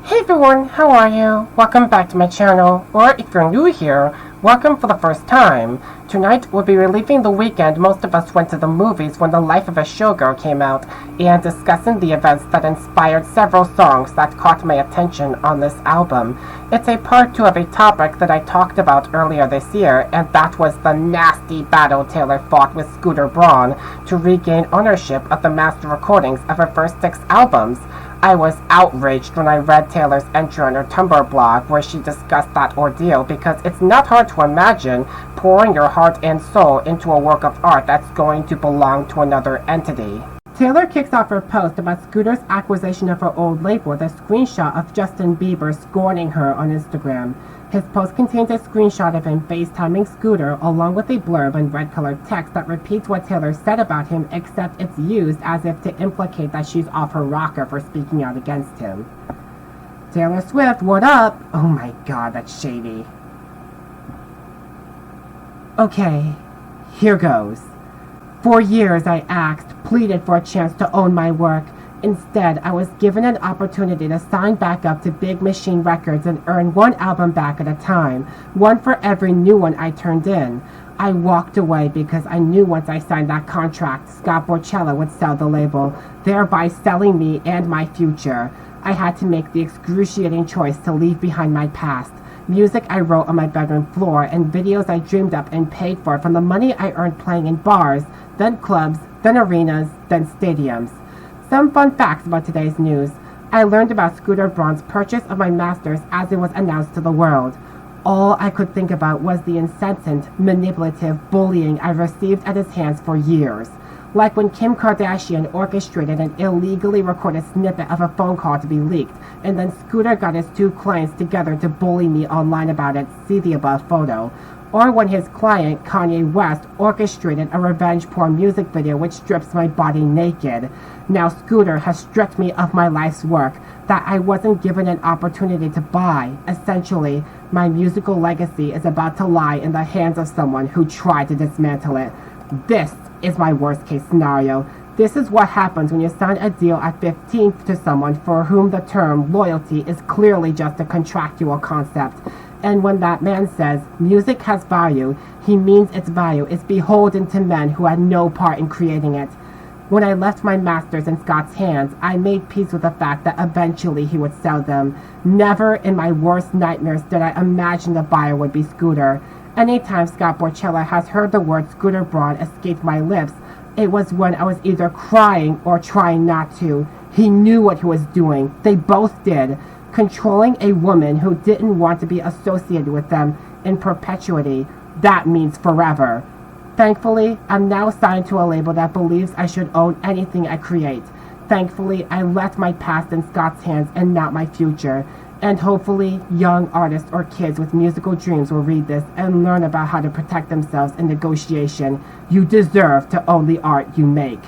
Hey everyone, how are you? Welcome back to my channel, or if you're new here, welcome for the first time. Tonight we'll be reliving the weekend most of us went to the movies when The Life of a Showgirl came out, and discussing the events that inspired several songs that caught my attention on this album. It's a part 2 of a topic that I talked about earlier this year, and that was the nasty battle Taylor fought with Scooter Braun to regain ownership of the master recordings of her first 6 albums. I was outraged when I read Taylor's entry on her Tumblr blog where she discussed that ordeal, because it's not hard to imagine pouring your heart and soul into a work of art that's going to belong to another entity. Taylor kicks off her post about Scooter's acquisition of her old label with a screenshot of Justin Bieber scorning her on Instagram. His post contains a screenshot of him FaceTiming Scooter along with a blurb in red-colored text that repeats what Taylor said about him, except it's used as if to implicate that she's off her rocker for speaking out against him. Taylor Swift, what up? Oh my god, that's shady. Okay, here goes. For years I asked, pleaded for a chance to own my work. Instead, I was given an opportunity to sign back up to Big Machine Records and earn one album back at a time, one for every new one I turned in. I walked away because I knew once I signed that contract, Scott Borchella would sell the label, thereby selling me and my future. I had to make the excruciating choice to leave behind my past. Music I wrote on my bedroom floor, and videos I dreamed up and paid for from the money I earned playing in bars, then clubs, then arenas, then stadiums. Some fun facts about today's news. I learned about Scooter Braun's purchase of my masters as it was announced to the world. All I could think about was the incessant, manipulative bullying I received at his hands for years. Like when Kim Kardashian orchestrated an illegally recorded snippet of a phone call to be leaked, and then Scooter got his 2 clients together to bully me online about it, see the above photo. Or when his client, Kanye West, orchestrated a revenge porn music video which strips my body naked. Now Scooter has stripped me of my life's work that I wasn't given an opportunity to buy. Essentially, my musical legacy is about to lie in the hands of someone who tried to dismantle it. This is my worst case scenario. This is what happens when you sign a deal at 15th to someone for whom the term loyalty is clearly just a contractual concept. And when that man says music has value, he means its value is beholden to men who had no part in creating it. When I left my masters in Scott's hands, I made peace with the fact that eventually he would sell them. Never in my worst nightmares did I imagine the buyer would be Scooter. Anytime Scott Borchella has heard the word Scooter Braun escape my lips, it was when I was either crying or trying not to. He knew what he was doing. They both did. Controlling a woman who didn't want to be associated with them in perpetuity, that means forever. Thankfully, I'm now signed to a label that believes I should own anything I create. Thankfully, I left my past in Scott's hands and not my future. And hopefully, young artists or kids with musical dreams will read this and learn about how to protect themselves in negotiation. You deserve to own the art you make.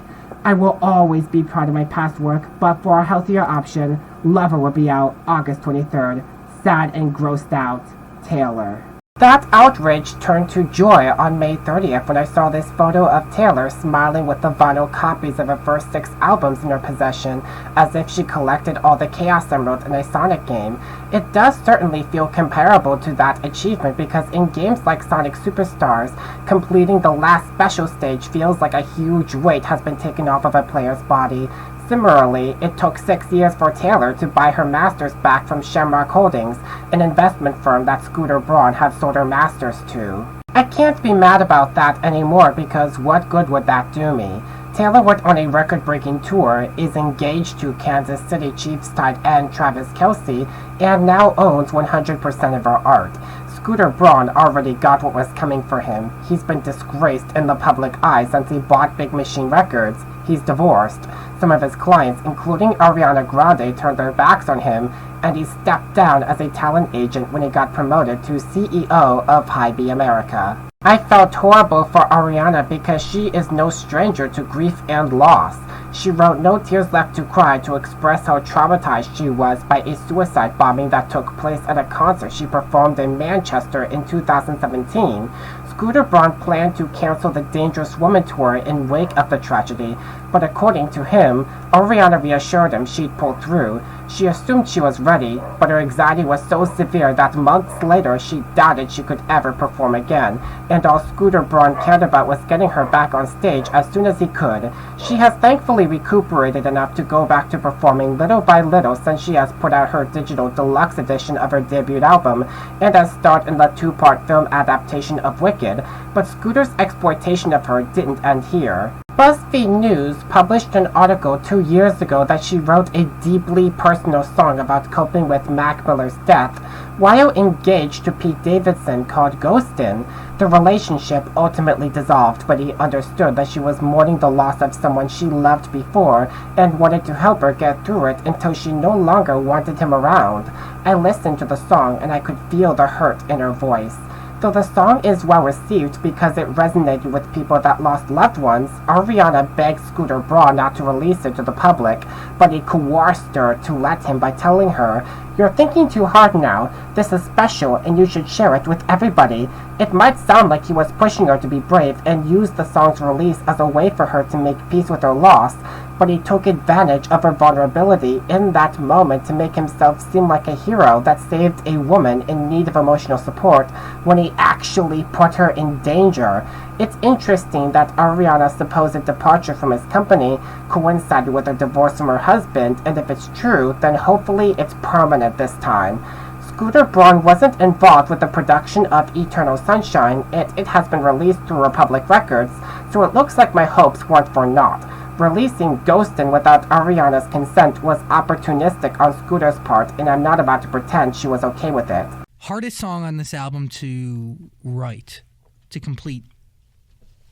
I will always be proud of my past work, but for a healthier option, Lover will be out August 23rd. Sad and grossed out, Taylor. That outrage turned to joy on May 30th when I saw this photo of Taylor smiling with the vinyl copies of her first 6 albums in her possession, as if she collected all the Chaos Emeralds in a Sonic game. It does certainly feel comparable to that achievement, because in games like Sonic Superstars, completing the last special stage feels like a huge weight has been taken off of a player's body. Similarly, it took 6 years for Taylor to buy her masters back from Shamrock Holdings, an investment firm that Scooter Braun had sold her masters to. I can't be mad about that anymore, because what good would that do me? Taylor went on a record-breaking tour, is engaged to Kansas City Chiefs tight end Travis Kelce, and now owns 100% of her art. Scooter Braun already got what was coming for him. He's been disgraced in the public eye since he bought Big Machine Records. He's divorced. Some of his clients, including Ariana Grande, turned their backs on him, and he stepped down as a talent agent when he got promoted to CEO of Hy-Vee America. I felt horrible for Ariana because she is no stranger to grief and loss. She wrote No Tears Left to Cry to express how traumatized she was by a suicide bombing that took place at a concert she performed in Manchester in 2017. Scooter Braun planned to cancel the Dangerous Woman tour in wake of the tragedy, but according to him, Ariana reassured him she'd pull through. She assumed she was ready, but her anxiety was so severe that months later she doubted she could ever perform again, and all Scooter Braun cared about was getting her back on stage as soon as he could. She has thankfully recuperated enough to go back to performing little by little since she has put out her digital deluxe edition of her debut album, and has starred in the two-part film adaptation of Wicked, but Scooter's exploitation of her didn't end here. BuzzFeed News published an article 2 years ago that she wrote a deeply personal song about coping with Mac Miller's death while engaged to Pete Davidson called Ghostin'. The relationship ultimately dissolved, but he understood that she was mourning the loss of someone she loved before and wanted to help her get through it until she no longer wanted him around. I listened to the song and I could feel the hurt in her voice. Though the song is well received because it resonated with people that lost loved ones, Ariana begged Scooter Braun not to release it to the public, but he coerced her to let him by telling her, "You're thinking too hard now. This is special and you should share it with everybody." It might sound like he was pushing her to be brave and used the song's release as a way for her to make peace with her loss, but he took advantage of her vulnerability in that moment to make himself seem like a hero that saved a woman in need of emotional support when he actually put her in danger. It's interesting that Ariana's supposed departure from his company coincided with her divorce from her husband, and if it's true, then hopefully it's permanent this time. Scooter Braun wasn't involved with the production of Eternal Sunshine, and it has been released through Republic Records, so it looks like my hopes weren't for naught. Releasing Ghostin' without Ariana's consent was opportunistic on Scooter's part, and I'm not about to pretend she was okay with it. Hardest song on this album to write, to complete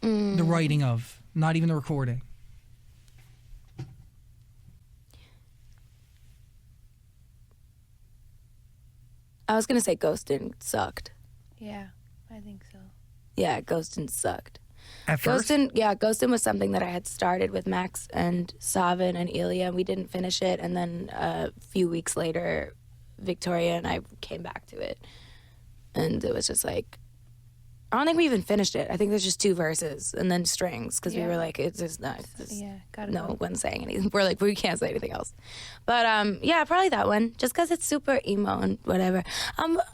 the writing of, not even the recording. I was going to say Ghostin' sucked. Yeah, I think so. Yeah, Ghostin' sucked. At first? Ghostin' was something that I had started with Max and Savin and Ilya, and we didn't finish it. And then a few weeks later, Victoria and I came back to it. And it was just like, I don't think we even finished it. I think there's just 2 verses and then strings because we were like, it's just not. No one's saying anything. We're like, we can't say anything else. But yeah, probably that one. Just because it's super emo and whatever.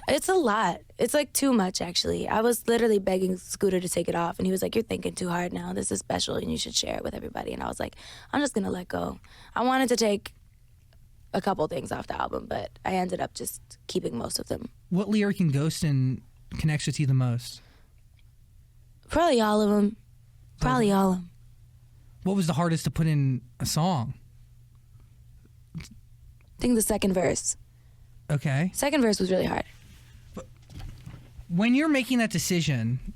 It's a lot. It's like too much actually. I was literally begging Scooter to take it off, and he was like, "You're thinking too hard now. This is special, and you should share it with everybody." And I was like, I'm just gonna let go. I wanted to take a couple things off the album, but I ended up just keeping most of them. What lyric in Ghostin' connects with you the most? Probably all of them. Probably all of them. What was the hardest to put in a song? I think the second verse. Okay. Second verse was really hard. But when you're making that decision,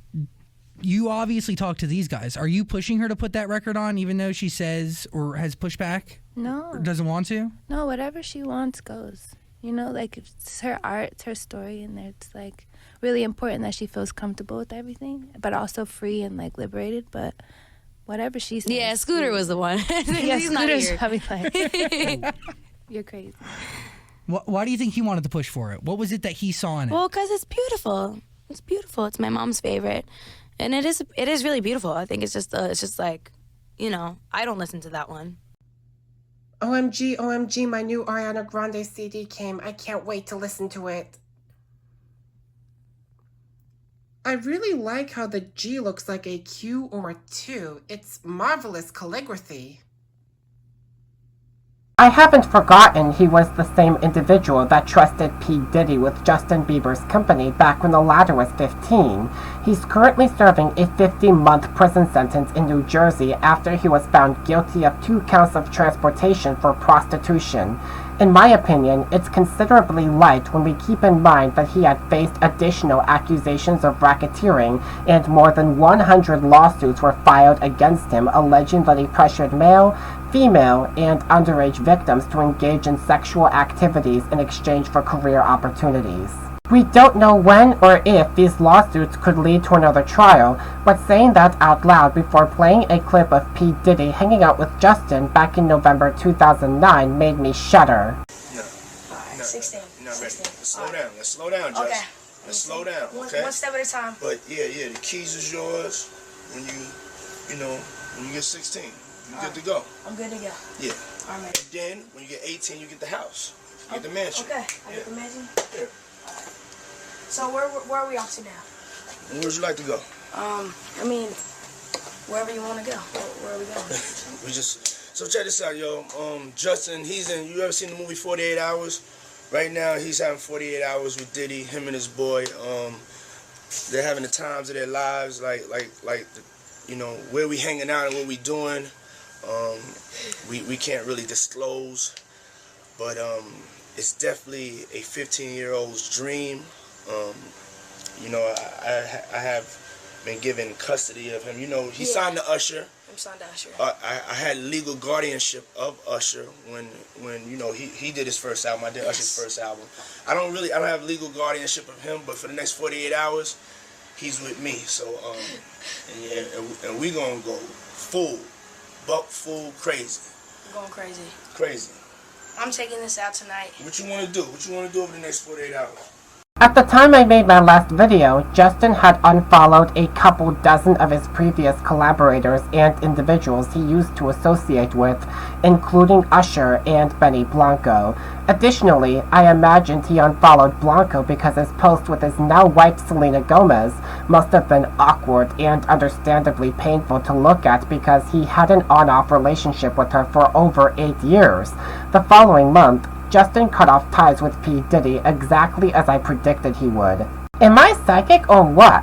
you obviously talk to these guys. Are you pushing her to put that record on even though she says or has pushed back? No. Or doesn't want to? No, whatever she wants goes. You know, like, it's her art, it's her story, and it's, like, really important that she feels comfortable with everything, but also free and, like, liberated, but whatever she says. Yeah, Scooter was the one. Yeah, He's not Scooter's here. probably like, you're crazy. Why do you think he wanted to push for it? What was it that he saw in it? Well, because it's beautiful. It's beautiful. It's my mom's favorite. And it is really beautiful. I think it's just like, you know, I don't listen to that one. OMG, OMG, my new Ariana Grande CD came. I can't wait to listen to it. I really like how the G looks like a Q or a 2. It's marvelous calligraphy. I haven't forgotten he was the same individual that trusted P. Diddy with Justin Bieber's company back when the latter was 15. He's currently serving a 50-month prison sentence in New Jersey after he was found guilty of 2 counts of transportation for prostitution. In my opinion, it's considerably light when we keep in mind that he had faced additional accusations of racketeering, and more than 100 lawsuits were filed against him alleging that he pressured male, female, and underage victims to engage in sexual activities in exchange for career opportunities. We don't know when or if these lawsuits could lead to another trial, but saying that out loud before playing a clip of P. Diddy hanging out with Justin back in November 2009 made me shudder. No. Alright, 16. No, 16. Let's slow down. Let's slow down, Josh. Okay. Let's slow down, okay? One step at a time. But yeah, the keys is yours when you get 16. You good to go. I'm good to go. Yeah. All right. And then when you get 18, you get the house. You get the mansion. Okay. I get the mansion. Yeah. So where are we off to now? Where would you like to go? I mean, wherever you want to go. Where are we going? So check this out, yo. Justin, you ever seen the movie 48 Hours? Right now, he's having 48 hours with Diddy, him and his boy. They're having the times of their lives, like, you know, where we hanging out and what we doing. We can't really disclose, but it's definitely a 15-year-old's dream. You know, I have been given custody of him. You know, he signed to Usher. I'm signed to Usher. I had legal guardianship of Usher when you know he did his first album. I did Usher's first album. I don't have legal guardianship of him, but for the next 48 hours, he's with me. So and we gonna go full crazy. I'm going crazy. Crazy. I'm taking this out tonight. What you wanna do? What you wanna do over the next 48 hours? At the time I made my last video, Justin had unfollowed a couple dozen of his previous collaborators and individuals he used to associate with, including Usher and Benny Blanco. Additionally, I imagined he unfollowed Blanco because his post with his now wife Selena Gomez must have been awkward and understandably painful to look at because he had an on-off relationship with her for over 8 years. The following month, Justin cut off ties with P. Diddy exactly as I predicted he would. Am I psychic or what?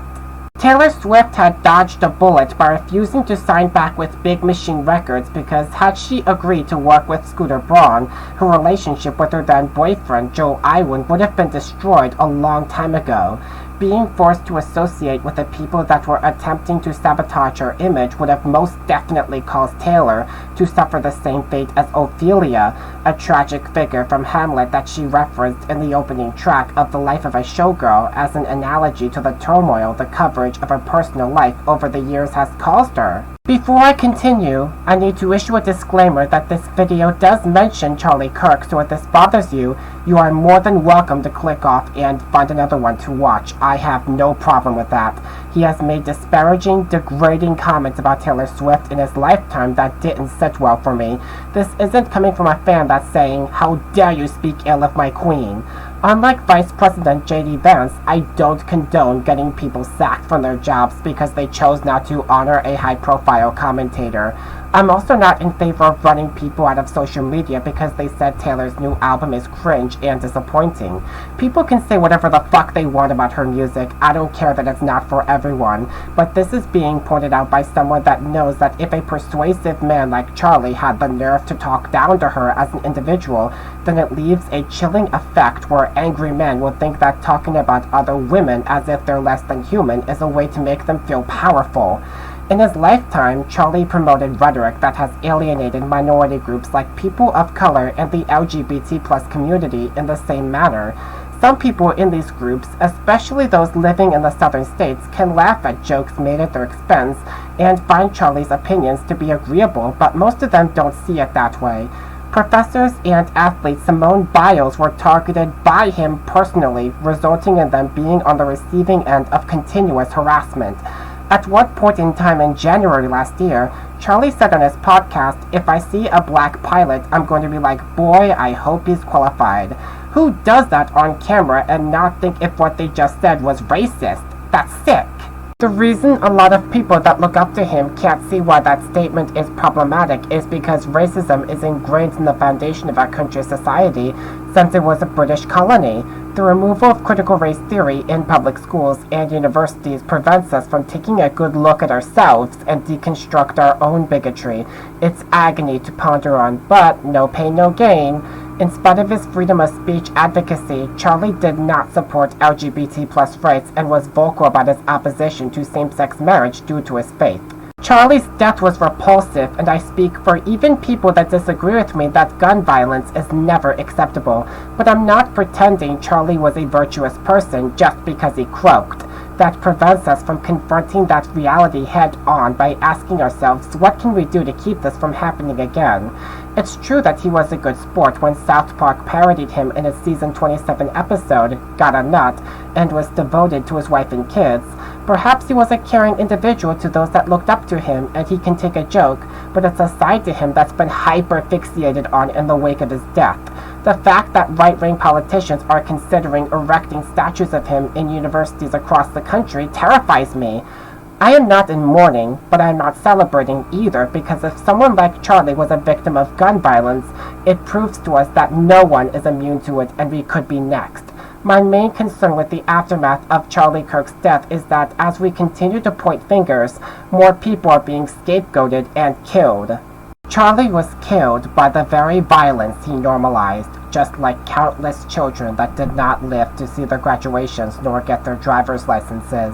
Taylor Swift had dodged a bullet by refusing to sign back with Big Machine Records because had she agreed to work with Scooter Braun, her relationship with her then boyfriend Joe Iwan would have been destroyed a long time ago. Being forced to associate with the people that were attempting to sabotage her image would have most definitely caused Taylor to suffer the same fate as Ophelia, a tragic figure from Hamlet that she referenced in the opening track of The Life of a Showgirl as an analogy to the turmoil the coverage of her personal life over the years has caused her. Before I continue, I need to issue a disclaimer that this video does mention Charlie Kirk, so if this bothers you, you are more than welcome to click off and find another one to watch. I have no problem with that. He has made disparaging, degrading comments about Taylor Swift in his lifetime that didn't sit well for me. This isn't coming from a fan that's saying, "How dare you speak ill of my queen?" Unlike Vice President J.D. Vance, I don't condone getting people sacked from their jobs because they chose not to honor a high-profile commentator. I'm also not in favor of running people out of social media because they said Taylor's new album is cringe and disappointing. People can say whatever the fuck they want about her music. I don't care that it's not for everyone. But this is being pointed out by someone that knows that if a persuasive man like Charlie had the nerve to talk down to her as an individual, then it leaves a chilling effect where angry men will think that talking about other women as if they're less than human is a way to make them feel powerful. In his lifetime, Charlie promoted rhetoric that has alienated minority groups like people of color and the LGBT+ community in the same manner. Some people in these groups, especially those living in the southern states, can laugh at jokes made at their expense and find Charlie's opinions to be agreeable, but most of them don't see it that way. Professors and athlete Simone Biles were targeted by him personally, resulting in them being on the receiving end of continuous harassment. At one point in time in January last year, Charlie said on his podcast, "If I see a black pilot, I'm going to be like, boy, I hope he's qualified." Who does that on camera and not think if what they just said was racist? That's sick. The reason a lot of people that look up to him can't see why that statement is problematic is because racism is ingrained in the foundation of our country's society since it was a British colony. The removal of critical race theory in public schools and universities prevents us from taking a good look at ourselves and deconstruct our own bigotry. It's agony to ponder on, but no pain, no gain. In spite of his freedom of speech advocacy, Charlie did not support LGBT+ rights and was vocal about his opposition to same-sex marriage due to his faith. Charlie's death was repulsive, and I speak for even people that disagree with me that gun violence is never acceptable. But I'm not pretending Charlie was a virtuous person just because he croaked. That prevents us from confronting that reality head-on by asking ourselves, what can we do to keep this from happening again? It's true that he was a good sport when South Park parodied him in its season 27 episode, Got a Nut, and was devoted to his wife and kids, Perhaps he was a caring individual to those that looked up to him, and he can take a joke, but it's a side to him that's been hyper-fixated on in the wake of his death. The fact that right-wing politicians are considering erecting statues of him in universities across the country terrifies me. I am not in mourning, but I am not celebrating either, because if someone like Charlie was a victim of gun violence, it proves to us that no one is immune to it, and we could be next. My main concern with the aftermath of Charlie Kirk's death is that as we continue to point fingers, more people are being scapegoated and killed. Charlie was killed by the very violence he normalized, just like countless children that did not live to see their graduations nor get their driver's licenses.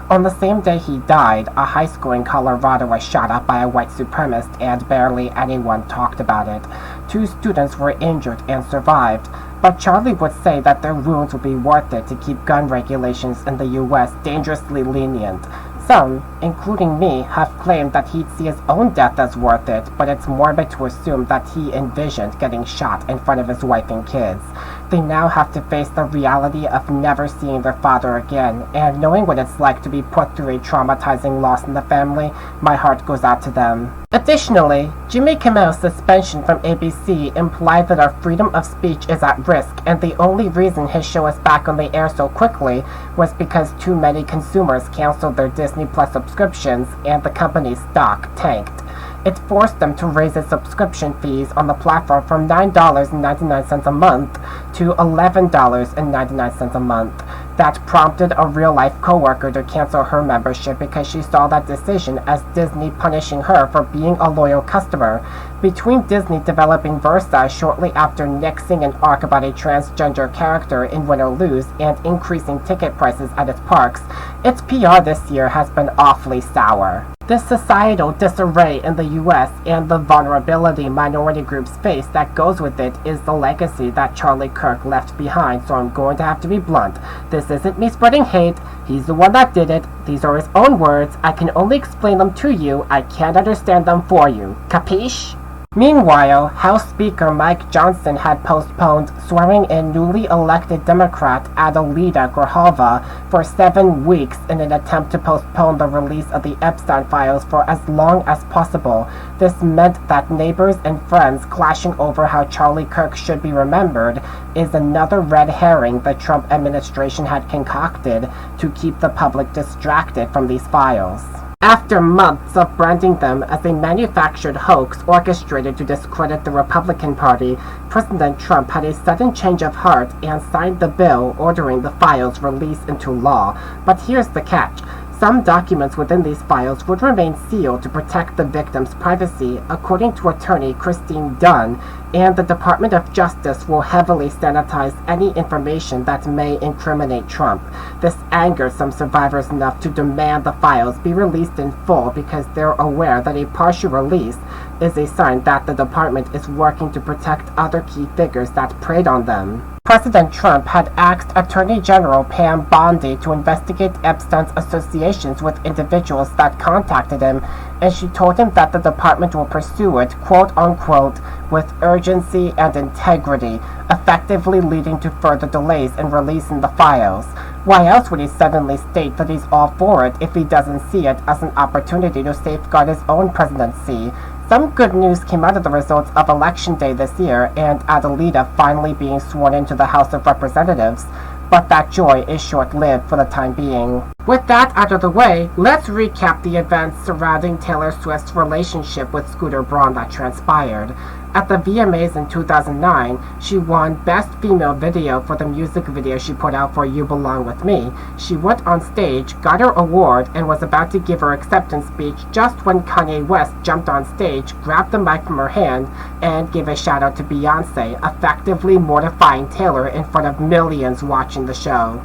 On the same day he died, a high school in Colorado was shot up by a white supremacist and barely anyone talked about it. 2 students were injured and survived, but Charlie would say that their wounds would be worth it to keep gun regulations in the US dangerously lenient. Some, including me, have claimed that he'd see his own death as worth it, but it's morbid to assume that he envisioned getting shot in front of his wife and kids. They now have to face the reality of never seeing their father again, and knowing what it's like to be put through a traumatizing loss in the family, my heart goes out to them. Additionally, Jimmy Kimmel's suspension from ABC implied that our freedom of speech is at risk, and the only reason his show is back on the air so quickly was because too many consumers canceled their Disney Plus subscriptions and the company's stock tanked. It forced them to raise its subscription fees on the platform from $9.99 a month to $11.99 a month. That prompted a real-life coworker to cancel her membership because she saw that decision as Disney punishing her for being a loyal customer. Between Disney developing Versa shortly after nixing an arc about a transgender character in Win or Lose and increasing ticket prices at its parks, its PR this year has been awfully sour. This societal disarray in the US and the vulnerability minority groups face that goes with it is the legacy that Charlie Kirk left behind, so I'm going to have to be blunt. This isn't me spreading hate. He's the one that did it. These are his own words. I can only explain them to you. I can't understand them for you. Capiche? Meanwhile, House Speaker Mike Johnson had postponed swearing in newly elected Democrat Adelita Grijalva for 7 weeks in an attempt to postpone the release of the Epstein files for as long as possible. This meant that neighbors and friends clashing over how Charlie Kirk should be remembered is another red herring the Trump administration had concocted to keep the public distracted from these files. After months of branding them as a manufactured hoax orchestrated to discredit the Republican Party, President Trump had a sudden change of heart and signed the bill ordering the files released into law. But here's the catch. Some documents within these files would remain sealed to protect the victim's privacy, according to attorney Christine Dunn, and the Department of Justice will heavily sanitize any information that may incriminate Trump. This angers some survivors enough to demand the files be released in full because they're aware that a partial release is a sign that the department is working to protect other key figures that preyed on them. President Trump had asked Attorney General Pam Bondi to investigate Epstein's associations with individuals that contacted him, and she told him that the department will pursue it, quote-unquote, with urgency and integrity, effectively leading to further delays in releasing the files. Why else would he suddenly state that he's all for it if he doesn't see it as an opportunity to safeguard his own presidency? Some good news came out of the results of Election Day this year and Adelita finally being sworn into the House of Representatives, but that joy is short-lived for the time being. With that out of the way, let's recap the events surrounding Taylor Swift's relationship with Scooter Braun that transpired. At the VMAs in 2009, she won Best Female Video for the music video she put out for You Belong With Me. She went on stage, got her award, and was about to give her acceptance speech just when Kanye West jumped on stage, grabbed the mic from her hand, and gave a shout out to Beyonce, effectively mortifying Taylor in front of millions watching the show.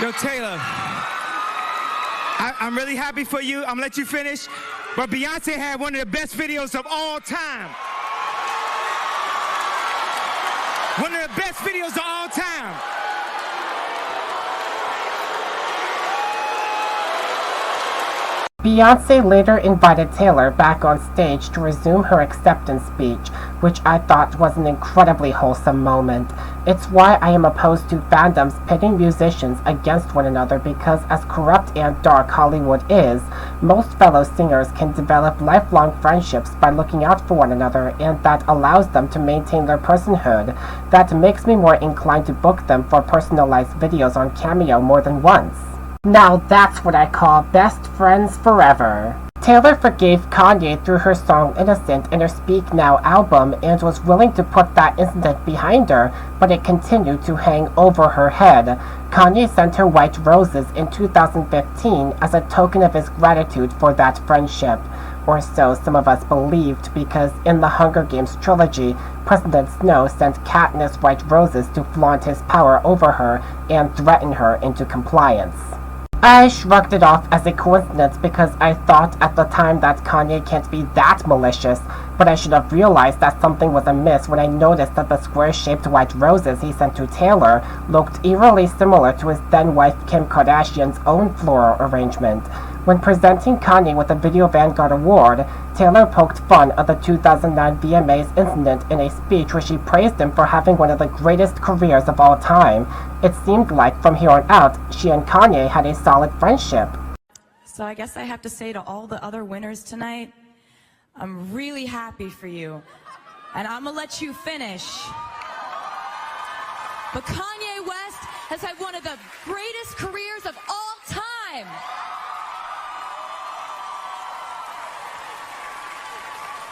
Yo, Taylor, I'm really happy for you. I'm gonna let you finish, but Beyonce had one of the best videos of all time. One of the best videos of all time. Beyonce later invited Taylor back on stage to resume her acceptance speech, which I thought was an incredibly wholesome moment. It's why I am opposed to fandoms pitting musicians against one another, because as corrupt and dark Hollywood is, most fellow singers can develop lifelong friendships by looking out for one another, and that allows them to maintain their personhood. That makes me more inclined to book them for personalized videos on Cameo more than once. Now that's what I call best friends forever. Taylor forgave Kanye through her song Innocent in her Speak Now album and was willing to put that incident behind her, but it continued to hang over her head. Kanye sent her white roses in 2015 as a token of his gratitude for that friendship. Or so some of us believed, because in the Hunger Games trilogy, President Snow sent Katniss white roses to flaunt his power over her and threaten her into compliance. I shrugged it off as a coincidence because I thought at the time that Kanye can't be that malicious, but I should have realized that something was amiss when I noticed that the square-shaped white roses he sent to Taylor looked eerily similar to his then-wife Kim Kardashian's own floral arrangement. When presenting Kanye with the Video Vanguard Award, Taylor poked fun of the 2009 VMAs incident in a speech where she praised him for having one of the greatest careers of all time. It seemed like from here on out, she and Kanye had a solid friendship. So I guess I have to say to all the other winners tonight, I'm really happy for you, and I'm gonna let you finish. But Kanye West has had one of the greatest careers of all time.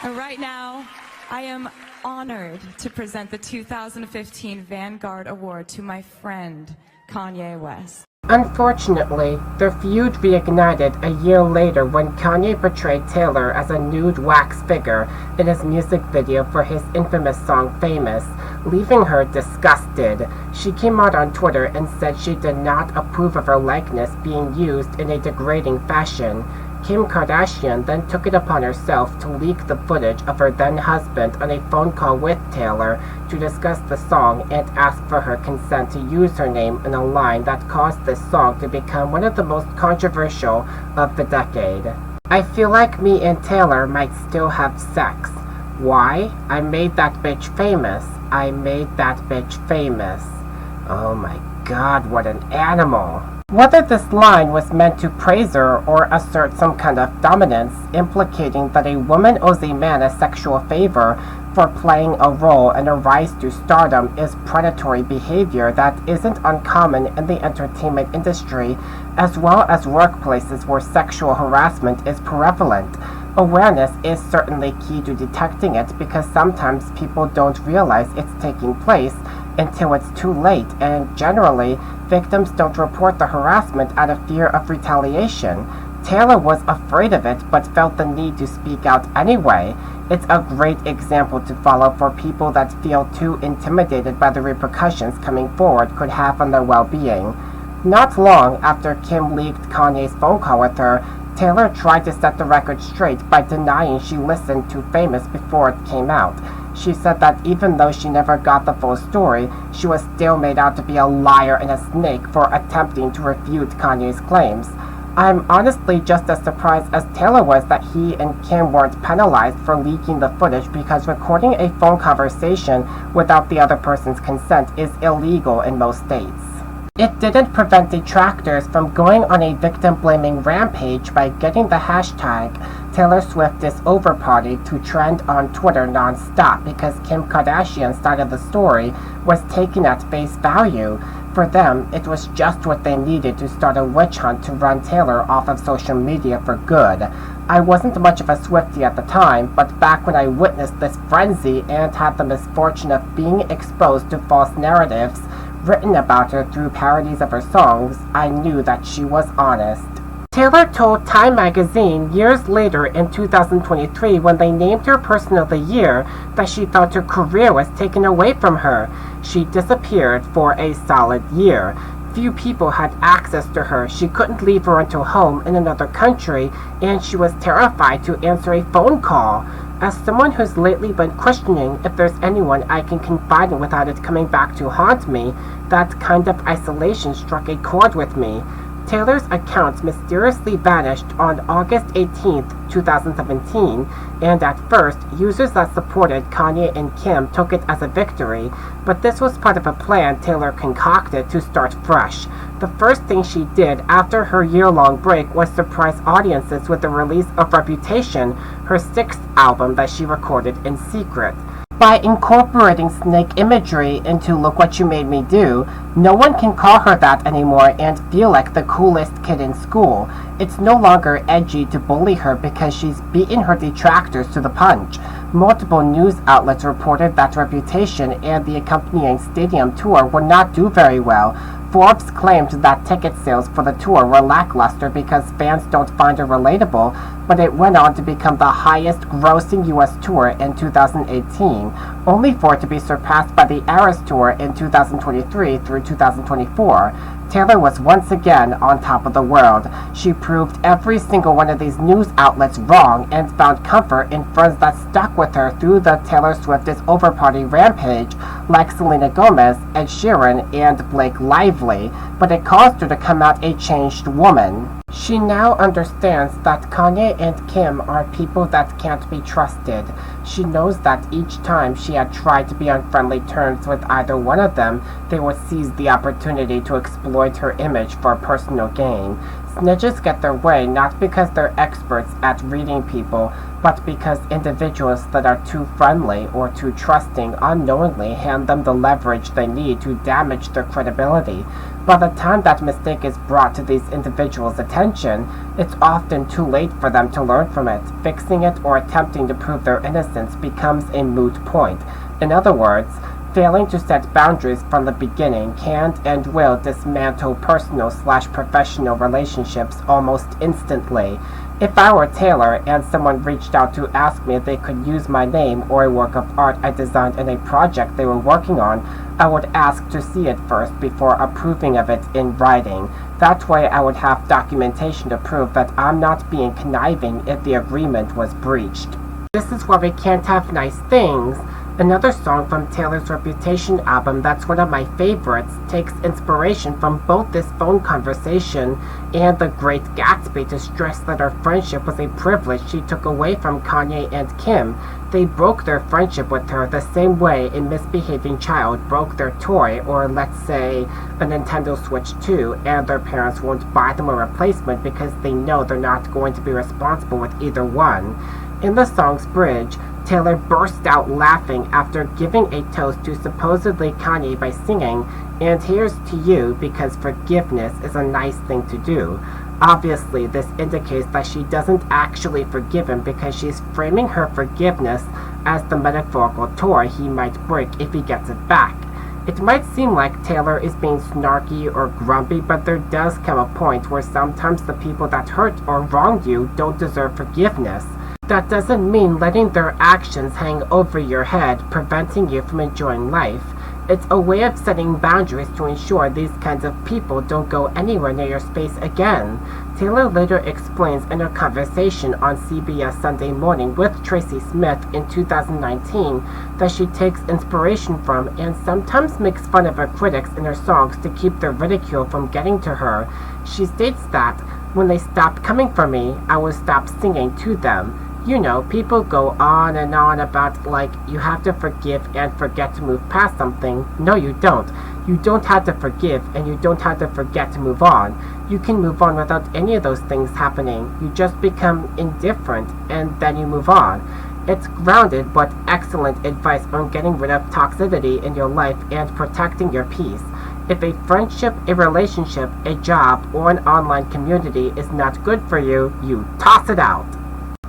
And right now, I am honored to present the 2015 Vanguard Award to my friend, Kanye West. Unfortunately, their feud reignited a year later when Kanye portrayed Taylor as a nude wax figure in his music video for his infamous song Famous, leaving her disgusted. She came out on Twitter and said she did not approve of her likeness being used in a degrading fashion. Kim Kardashian then took it upon herself to leak the footage of her then-husband on a phone call with Taylor to discuss the song and ask for her consent to use her name in a line that caused this song to become one of the most controversial of the decade. I feel like me and Taylor might still have sex. Why? I made that bitch famous. I made that bitch famous. Oh my god, what an animal. Whether this line was meant to praise her or assert some kind of dominance, implicating that a woman owes a man a sexual favor for playing a role in a rise to stardom, is predatory behavior that isn't uncommon in the entertainment industry, as well as workplaces where sexual harassment is prevalent. Awareness is certainly key to detecting it, because sometimes people don't realize it's taking place until it's too late, and generally, victims don't report the harassment out of fear of retaliation. Taylor was afraid of it, but felt the need to speak out anyway. It's a great example to follow for people that feel too intimidated by the repercussions coming forward could have on their well-being. Not long after Kim leaked Kanye's phone call with her, Taylor tried to set the record straight by denying she listened to Famous before it came out. She said that even though she never got the full story, she was still made out to be a liar and a snake for attempting to refute Kanye's claims. I'm honestly just as surprised as Taylor was that he and Kim weren't penalized for leaking the footage, because recording a phone conversation without the other person's consent is illegal in most states. It didn't prevent detractors from going on a victim-blaming rampage by getting the hashtag Taylor Swift is over party to trend on Twitter non-stop, because Kim Kardashian's side of the story was taken at face value. For them, it was just what they needed to start a witch hunt to run Taylor off of social media for good. I wasn't much of a Swiftie at the time, but back when I witnessed this frenzy and had the misfortune of being exposed to false narratives written about her through parodies of her songs, I knew that she was honest. Taylor told Time magazine years later in 2023, when they named her Person of the Year, that she felt her career was taken away from her. She disappeared for a solid year. Few people had access to her. She couldn't leave her rental home in another country, and she was terrified to answer a phone call. As someone who's lately been questioning if there's anyone I can confide in without it coming back to haunt me, that kind of isolation struck a chord with me. Taylor's accounts mysteriously vanished on August 18, 2017, and at first, users that supported Kanye and Kim took it as a victory, but this was part of a plan Taylor concocted to start fresh. The first thing she did after her year-long break was surprise audiences with the release of Reputation, her sixth album that she recorded in secret. By incorporating snake imagery into Look What You Made Me Do, no one can call her that anymore and feel like the coolest kid in school. It's no longer edgy to bully her because she's beaten her detractors to the punch. Multiple news outlets reported that Reputation and the accompanying stadium tour would not do very well. Forbes claimed that ticket sales for the tour were lackluster because fans don't find her relatable, but it went on to become the highest-grossing U.S. tour in 2018, only for it to be surpassed by the Eras Tour in 2023 through 2024. Taylor was once again on top of the world. She proved every single one of these news outlets wrong and found comfort in friends that stuck with her through the Taylor Swift is Over party rampage, like Selena Gomez, Ed Sheeran, and Blake Lively, but it caused her to come out a changed woman. She now understands that Kanye and Kim are people that can't be trusted. She knows that each time she had tried to be on friendly terms with either one of them, they would seize the opportunity to exploit her image for personal gain. Snitches get their way not because they're experts at reading people, but because individuals that are too friendly or too trusting unknowingly hand them the leverage they need to damage their credibility. By the time that mistake is brought to these individuals' attention, it's often too late for them to learn from it. Fixing it or attempting to prove their innocence becomes a moot point. In other words, failing to set boundaries from the beginning can and will dismantle personal/professional relationships almost instantly. If I were Taylor and someone reached out to ask me if they could use my name or a work of art I designed in a project they were working on, I would ask to see it first before approving of it in writing. That way I would have documentation to prove that I'm not being conniving if the agreement was breached. This is why we can't have nice things. Another song from Taylor's Reputation album that's one of my favorites takes inspiration from both this phone conversation and The Great Gatsby to stress that her friendship was a privilege she took away from Kanye and Kim. They broke their friendship with her the same way a misbehaving child broke their toy, or let's say a Nintendo Switch 2, and their parents won't buy them a replacement because they know they're not going to be responsible with either one. In the song's bridge, Taylor burst out laughing after giving a toast to supposedly Kanye by singing, "And here's to you because forgiveness is a nice thing to do." Obviously, this indicates that she doesn't actually forgive him because she's framing her forgiveness as the metaphorical toy he might break if he gets it back. It might seem like Taylor is being snarky or grumpy, but there does come a point where sometimes the people that hurt or wronged you don't deserve forgiveness. That doesn't mean letting their actions hang over your head, preventing you from enjoying life. It's a way of setting boundaries to ensure these kinds of people don't go anywhere near your space again. Taylor later explains in a conversation on CBS Sunday Morning with Tracy Smith in 2019 that she takes inspiration from and sometimes makes fun of her critics in her songs to keep their ridicule from getting to her. She states that, "When they stopped coming for me, I would stop singing to them." You know, people go on and on about, like, you have to forgive and forget to move past something. No, you don't. You don't have to forgive and you don't have to forget to move on. You can move on without any of those things happening. You just become indifferent and then you move on. It's grounded but excellent advice on getting rid of toxicity in your life and protecting your peace. If a friendship, a relationship, a job, or an online community is not good for you, you toss it out.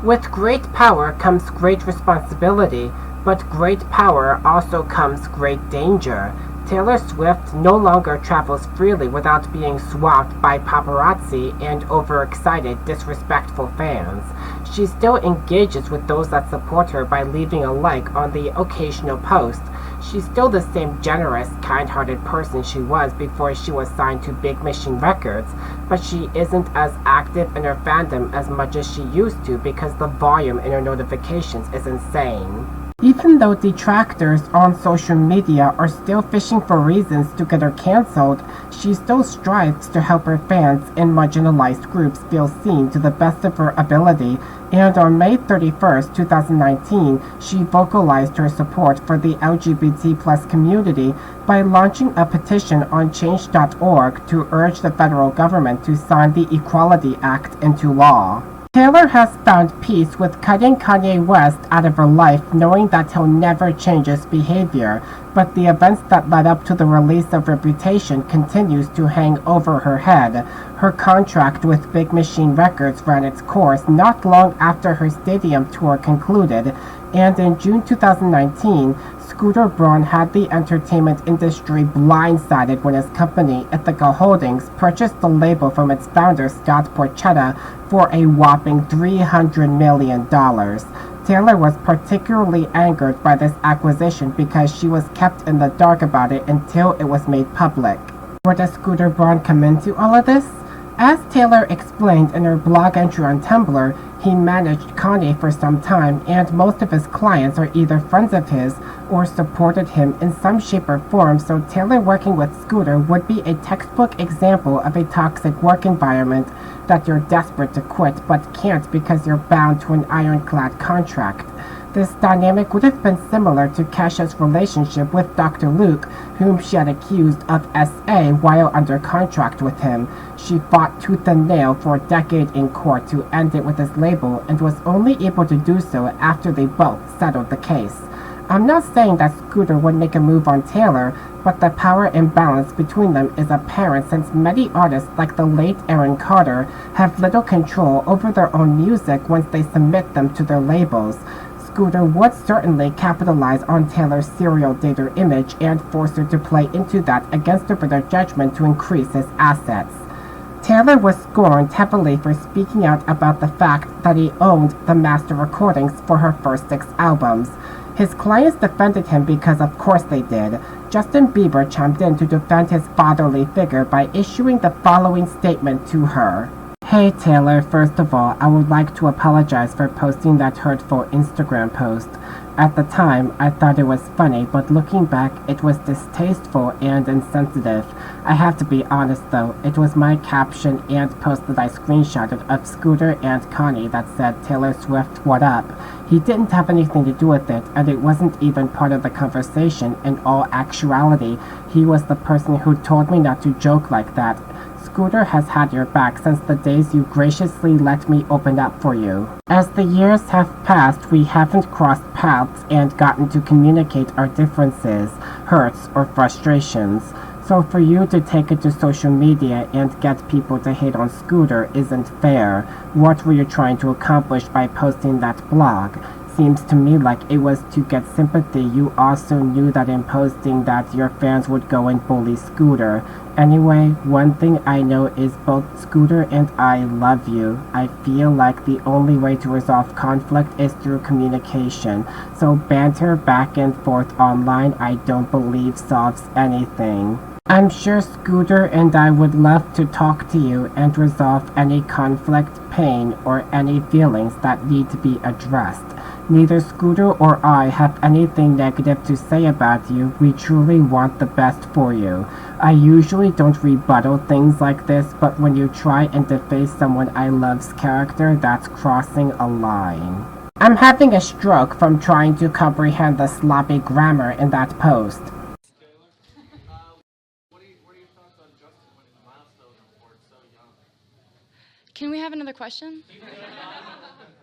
With great power comes great responsibility, but great power also comes great danger. Taylor Swift no longer travels freely without being swamped by paparazzi and overexcited, disrespectful fans. She still engages with those that support her by leaving a like on the occasional post. She's still the same generous, kind-hearted person she was before she was signed to Big Machine Records, but she isn't as active in her fandom as much as she used to because the volume in her notifications is insane. Even though detractors on social media are still fishing for reasons to get her cancelled, she still strives to help her fans and marginalized groups feel seen to the best of her ability, and on May 31st, 2019, she vocalized her support for the LGBT+ community by launching a petition on Change.org to urge the federal government to sign the Equality Act into law. Taylor has found peace with cutting Kanye West out of her life, knowing that he'll never change his behavior, but the events that led up to the release of Reputation continues to hang over her head. Her contract with Big Machine Records ran its course not long after her stadium tour concluded, and in June 2019, Scooter Braun had the entertainment industry blindsided when his company, Ithaca Holdings, purchased the label from its founder Scott Porchetta for a whopping $300 million. Taylor was particularly angered by this acquisition because she was kept in the dark about it until it was made public. Where does Scooter Braun come into all of this? As Taylor explained in her blog entry on Tumblr, he managed Kanye for some time, and most of his clients are either friends of his or supported him in some shape or form, so Taylor working with Scooter would be a textbook example of a toxic work environment that you're desperate to quit but can't because you're bound to an ironclad contract. This dynamic would have been similar to Kesha's relationship with Dr. Luke, whom she had accused of SA while under contract with him. She fought tooth and nail for a decade in court to end it with his label and was only able to do so after they both settled the case. I'm not saying that Scooter would make a move on Taylor, but the power imbalance between them is apparent since many artists like the late Aaron Carter have little control over their own music once they submit them to their labels. Scooter would certainly capitalize on Taylor's serial dater image and force her to play into that against her better judgment to increase his assets. Taylor was scorned heavily for speaking out about the fact that he owned the master recordings for her first 6 albums. His clients defended him because of course they did. Justin Bieber chimed in to defend his fatherly figure by issuing the following statement to her. Hey Taylor, first of all, I would like to apologize for posting that hurtful Instagram post. At the time, I thought it was funny, but looking back, it was distasteful and insensitive. I have to be honest though, it was my caption and post that I screenshotted of Scooter and Kanye that said Taylor Swift, what up? He didn't have anything to do with it, and it wasn't even part of the conversation. In all actuality, he was the person who told me not to joke like that. Scooter has had your back since the days you graciously let me open up for you. As the years have passed, we haven't crossed paths and gotten to communicate our differences, hurts, or frustrations. So for you to take it to social media and get people to hate on Scooter isn't fair. What were you trying to accomplish by posting that blog? Seems to me like it was to get sympathy. You also knew that in posting that your fans would go and bully Scooter. Anyway, one thing I know is both Scooter and I love you. I feel like the only way to resolve conflict is through communication. So banter back and forth online I don't believe solves anything. I'm sure Scooter and I would love to talk to you and resolve any conflict, pain, or any feelings that need to be addressed. Neither Scooter or I have anything negative to say about you. We truly want the best for you. I usually don't rebuttal things like this, but when you try and deface someone I love's character, that's crossing a line. I'm having a stroke from trying to comprehend the sloppy grammar in that post. Can we have another question?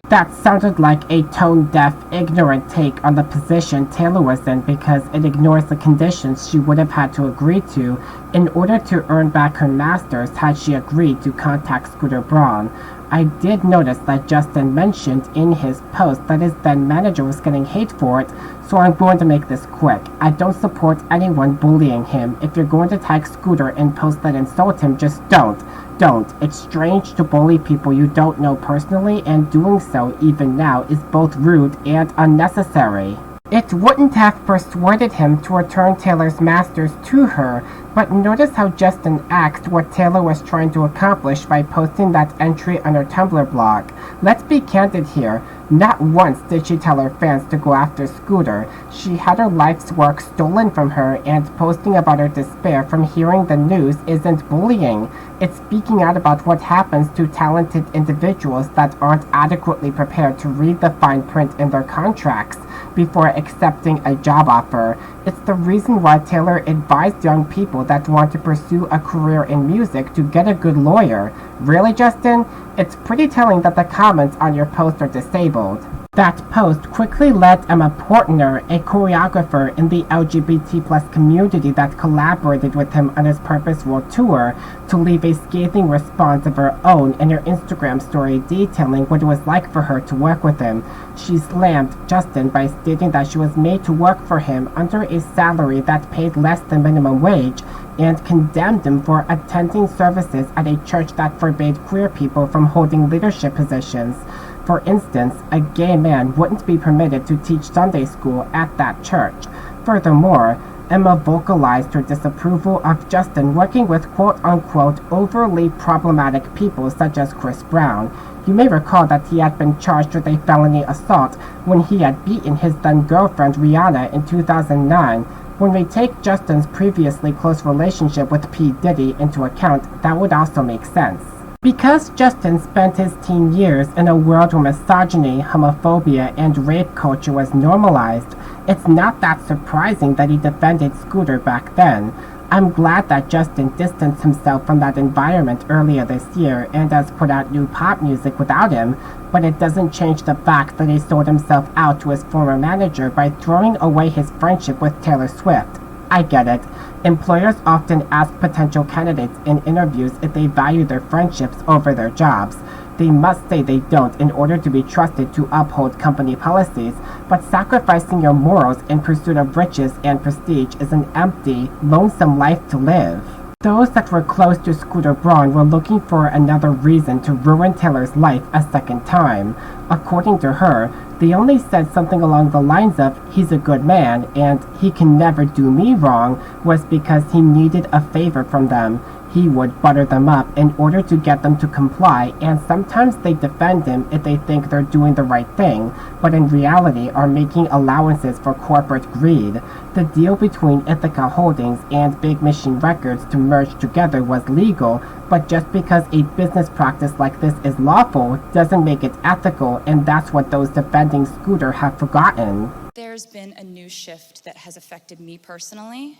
That sounded like a tone-deaf, ignorant take on the position Taylor was in because it ignores the conditions she would have had to agree to in order to earn back her masters had she agreed to contact Scooter Braun. I did notice that Justin mentioned in his post that his then manager was getting hate for it, so I'm going to make this quick. I don't support anyone bullying him. If you're going to tag Scooter and post that insult him, just don't. Don't. It's strange to bully people you don't know personally, and doing so, even now, is both rude and unnecessary. It wouldn't have persuaded him to return Taylor's masters to her, but notice how Justin axed what Taylor was trying to accomplish by posting that entry on her Tumblr blog. Let's be candid here. Not once did she tell her fans to go after Scooter. She had her life's work stolen from her, and posting about her despair from hearing the news isn't bullying. It's speaking out about what happens to talented individuals that aren't adequately prepared to read the fine print in their contracts before accepting a job offer. It's the reason why Taylor advised young people that want to pursue a career in music to get a good lawyer. Really, Justin? It's pretty telling that the comments on your post are disabled. That post quickly led Emma Portner, a choreographer in the LGBT+ community that collaborated with him on his Purpose World Tour, to leave a scathing response of her own in her Instagram story detailing what it was like for her to work with him. She slammed Justin by stating that she was made to work for him under a salary that paid less than minimum wage, and condemned him for attending services at a church that forbade queer people from holding leadership positions. For instance, a gay man wouldn't be permitted to teach Sunday school at that church. Furthermore, Emma vocalized her disapproval of Justin working with quote-unquote overly problematic people such as Chris Brown. You may recall that he had been charged with a felony assault when he had beaten his then-girlfriend Ariana in 2009. When we take Justin's previously close relationship with P. Diddy into account, that would also make sense. Because Justin spent his teen years in a world where misogyny, homophobia, and rape culture was normalized, it's not that surprising that he defended Scooter back then. I'm glad that Justin distanced himself from that environment earlier this year and has put out new pop music without him, but it doesn't change the fact that he sold himself out to his former manager by throwing away his friendship with Taylor Swift. I get it. Employers often ask potential candidates in interviews if they value their friendships over their jobs. They must say they don't in order to be trusted to uphold company policies, but sacrificing your morals in pursuit of riches and prestige is an empty, lonesome life to live. Those that were close to Scooter Braun were looking for another reason to ruin Taylor's life a second time. According to her, they only said something along the lines of, "He's a good man," and "he can never do me wrong," was because he needed a favor from them. He would butter them up in order to get them to comply, and sometimes they defend him if they think they're doing the right thing, but in reality are making allowances for corporate greed. The deal between Ithaca Holdings and Big Machine Records to merge together was legal, but just because a business practice like this is lawful doesn't make it ethical, and that's what those defending Scooter have forgotten. There's been a new shift that has affected me personally,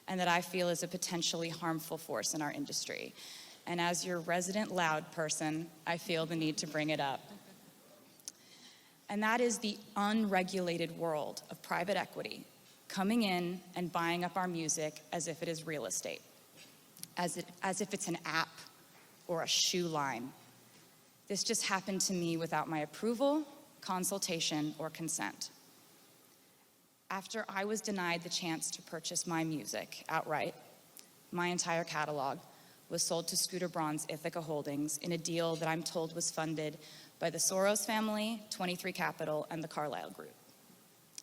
and that I feel is a potentially harmful force in our industry. And as your resident loud person, I feel the need to bring it up. And that is the unregulated world of private equity coming in and buying up our music as if it is real estate, as if it's an app or a shoe line. This just happened to me without my approval, consultation, or consent. After I was denied the chance to purchase my music outright, my entire catalog was sold to Scooter Braun's Ithaca Holdings in a deal that I'm told was funded by the Soros family, 23 Capital, and the Carlyle Group.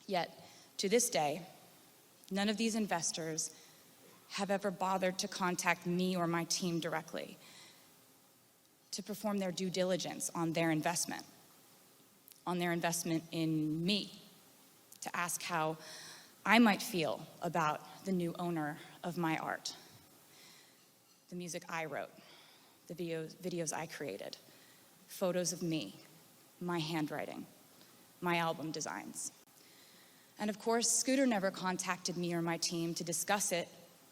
Yet, to this day, none of these investors have ever bothered to contact me or my team directly to perform their due diligence on their investment in me, to ask how I might feel about the new owner of my art, the music I wrote, the videos I created, photos of me, my handwriting, my album designs. And of course, Scooter never contacted me or my team to discuss it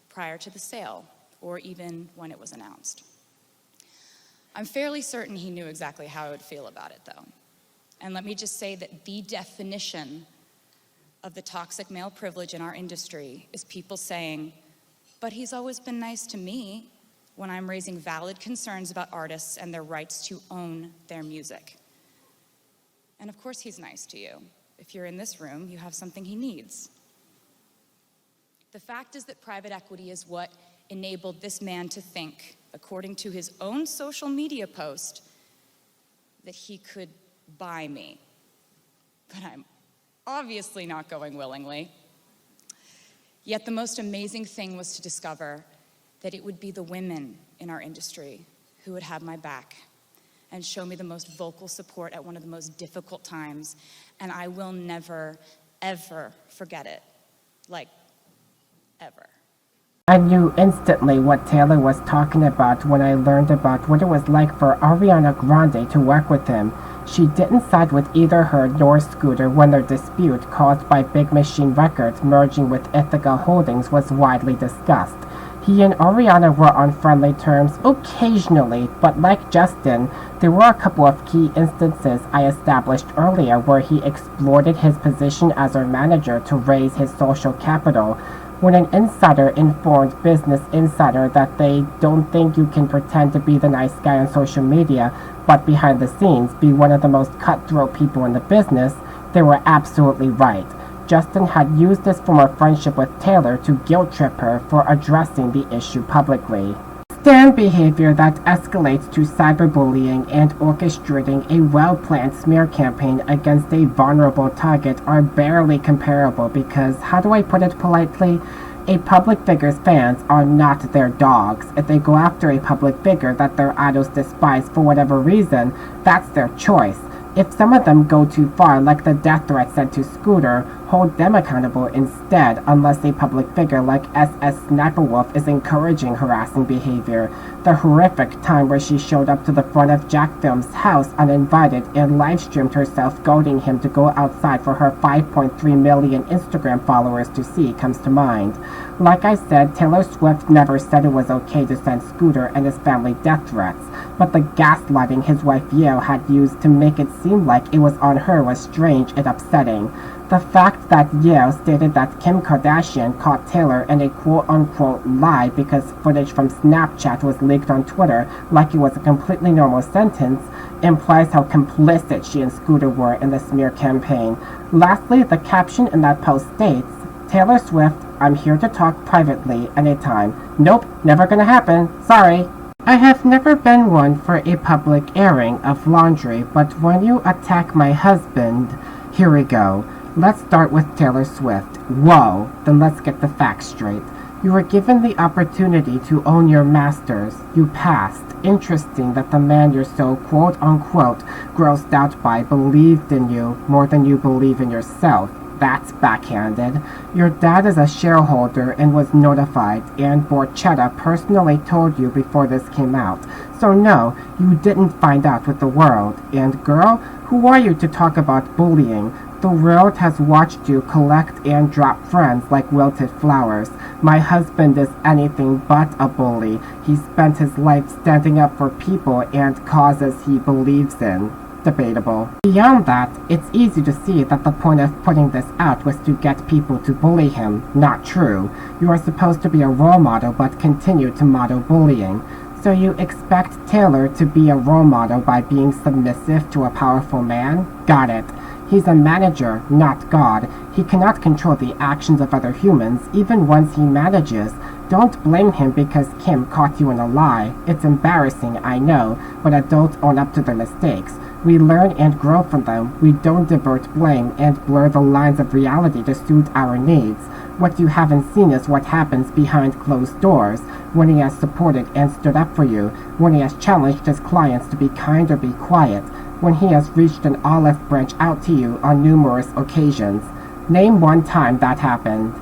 prior to the sale, or even when it was announced. I'm fairly certain he knew exactly how I would feel about it, though. And let me just say that the definition of the toxic male privilege in our industry is people saying, "But he's always been nice to me," when I'm raising valid concerns about artists and their rights to own their music. And of course he's nice to you. If you're in this room, you have something he needs. The fact is that private equity is what enabled this man to think, according to his own social media post, that he could buy me. But I'm obviously not going willingly. Yet the most amazing thing was to discover that it would be the women in our industry who would have my back, and show me the most vocal support at one of the most difficult times, and I will never, ever forget it. Like, ever. I knew instantly what Taylor was talking about when I learned about what it was like for Ariana Grande to work with him. She didn't side with either her nor Scooter when their dispute caused by Big Machine Records merging with Ithaca Holdings was widely discussed. He and Ariana were on friendly terms occasionally, but like Justin, there were a couple of key instances I established earlier where he exploited his position as her manager to raise his social capital. When an insider informed Business Insider that they don't think you can pretend to be the nice guy on social media, but behind the scenes be one of the most cutthroat people in the business, they were absolutely right. Justin had used his former friendship with Taylor to guilt-trip her for addressing the issue publicly. Stand behavior that escalates to cyberbullying and orchestrating a well-planned smear campaign against a vulnerable target are barely comparable because, how do I put it politely, a public figure's fans are not their dogs. If they go after a public figure that their idols despise for whatever reason, that's their choice. If some of them go too far, like the death threat sent to Scooter, hold them accountable instead, unless a public figure like SS Sniperwolf is encouraging harassing behavior. The horrific time where she showed up to the front of Jack Film's house uninvited and live-streamed herself goading him to go outside for her 5.3 million Instagram followers to see comes to mind. Like I said, Taylor Swift never said it was okay to send Scooter and his family death threats, but the gaslighting his wife Yale had used to make it seem like it was on her was strange and upsetting. The fact that Yale stated that Kim Kardashian caught Taylor in a quote-unquote lie because footage from Snapchat was leaked on Twitter like it was a completely normal sentence implies how complicit she and Scooter were in the smear campaign. Lastly, the caption in that post states, "Taylor Swift, I'm here to talk privately anytime." Nope, never gonna happen. Sorry. I have never been one for a public airing of laundry, but when you attack my husband, here we go. Let's start with Taylor Swift. Whoa, then let's get the facts straight. You were given the opportunity to own your masters. You passed. Interesting that the man you're so quote-unquote grossed out by believed in you more than you believe in yourself. That's backhanded. Your dad is a shareholder and was notified, and Borchetta personally told you before this came out. So no, you didn't find out with the world. And girl, who are you to talk about bullying? The world has watched you collect and drop friends like wilted flowers. My husband is anything but a bully. He spent his life standing up for people and causes he believes in. Debatable. Beyond that, it's easy to see that the point of putting this out was to get people to bully him. Not true. You are supposed to be a role model but continue to model bullying. So you expect Taylor to be a role model by being submissive to a powerful man? Got it. He's a manager, not God. He cannot control the actions of other humans, even ones he manages. Don't blame him because Kim caught you in a lie. It's embarrassing, I know, but adults own up to their mistakes. We learn and grow from them. We don't divert blame and blur the lines of reality to suit our needs. What you haven't seen is what happens behind closed doors, when he has supported and stood up for you, when he has challenged his clients to be kind or be quiet, when he has reached an olive branch out to you on numerous occasions. Name one time that happened.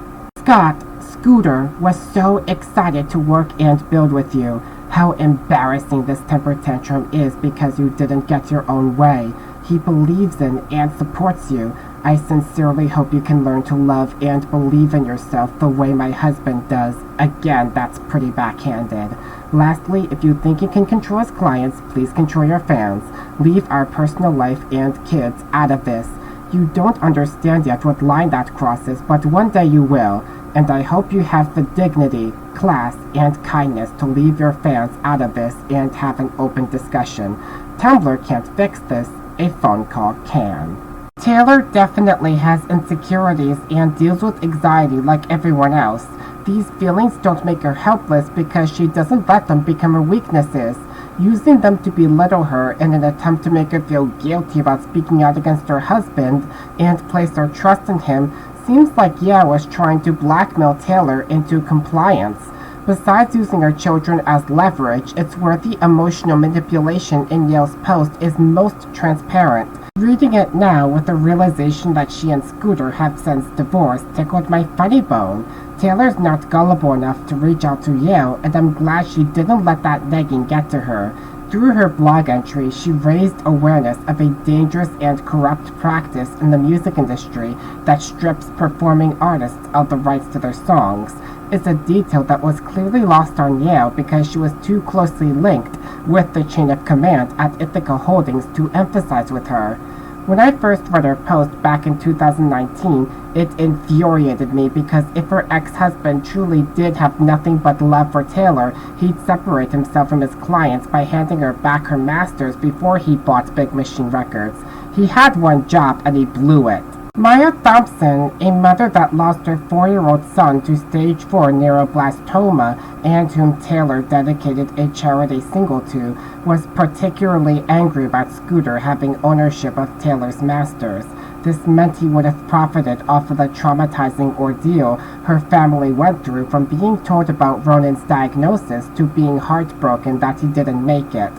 Scooter was so excited to work and build with you. How embarrassing this temper tantrum is because you didn't get your own way. He believes in and supports you. I sincerely hope you can learn to love and believe in yourself the way my husband does. Again, that's pretty backhanded. Lastly, if you think you can control his clients, please control your fans. Leave our personal life and kids out of this. You don't understand yet what line that crosses, but one day you will. And I hope you have the dignity, class, and kindness to leave your fans out of this and have an open discussion. Tumblr can't fix this, a phone call can. Taylor definitely has insecurities and deals with anxiety like everyone else. These feelings don't make her helpless because she doesn't let them become her weaknesses. Using them to belittle her in an attempt to make her feel guilty about speaking out against her husband and place her trust in him seems like Yale was trying to blackmail Taylor into compliance. Besides using her children as leverage, it's where the emotional manipulation in Yale's post is most transparent. Reading it now with the realization that she and Scooter have since divorced tickled my funny bone. Taylor's not gullible enough to reach out to Yale, and I'm glad she didn't let that nagging get to her. Through her blog entry, she raised awareness of a dangerous and corrupt practice in the music industry that strips performing artists of the rights to their songs. It's a detail that was clearly lost on Yale because she was too closely linked with the chain of command at Ithaca Holdings to emphasize with her. When I first read her post back in 2019, it infuriated me because if her ex-husband truly did have nothing but love for Taylor, he'd separate himself from his clients by handing her back her masters before he bought Big Machine Records. He had one job and he blew it. Maya Thompson, a mother that lost her 4-year-old son to stage 4 neuroblastoma and whom Taylor dedicated a charity single to, was particularly angry about Scooter having ownership of Taylor's masters. This meant he would have profited off of the traumatizing ordeal her family went through, from being told about Ronan's diagnosis to being heartbroken that he didn't make it.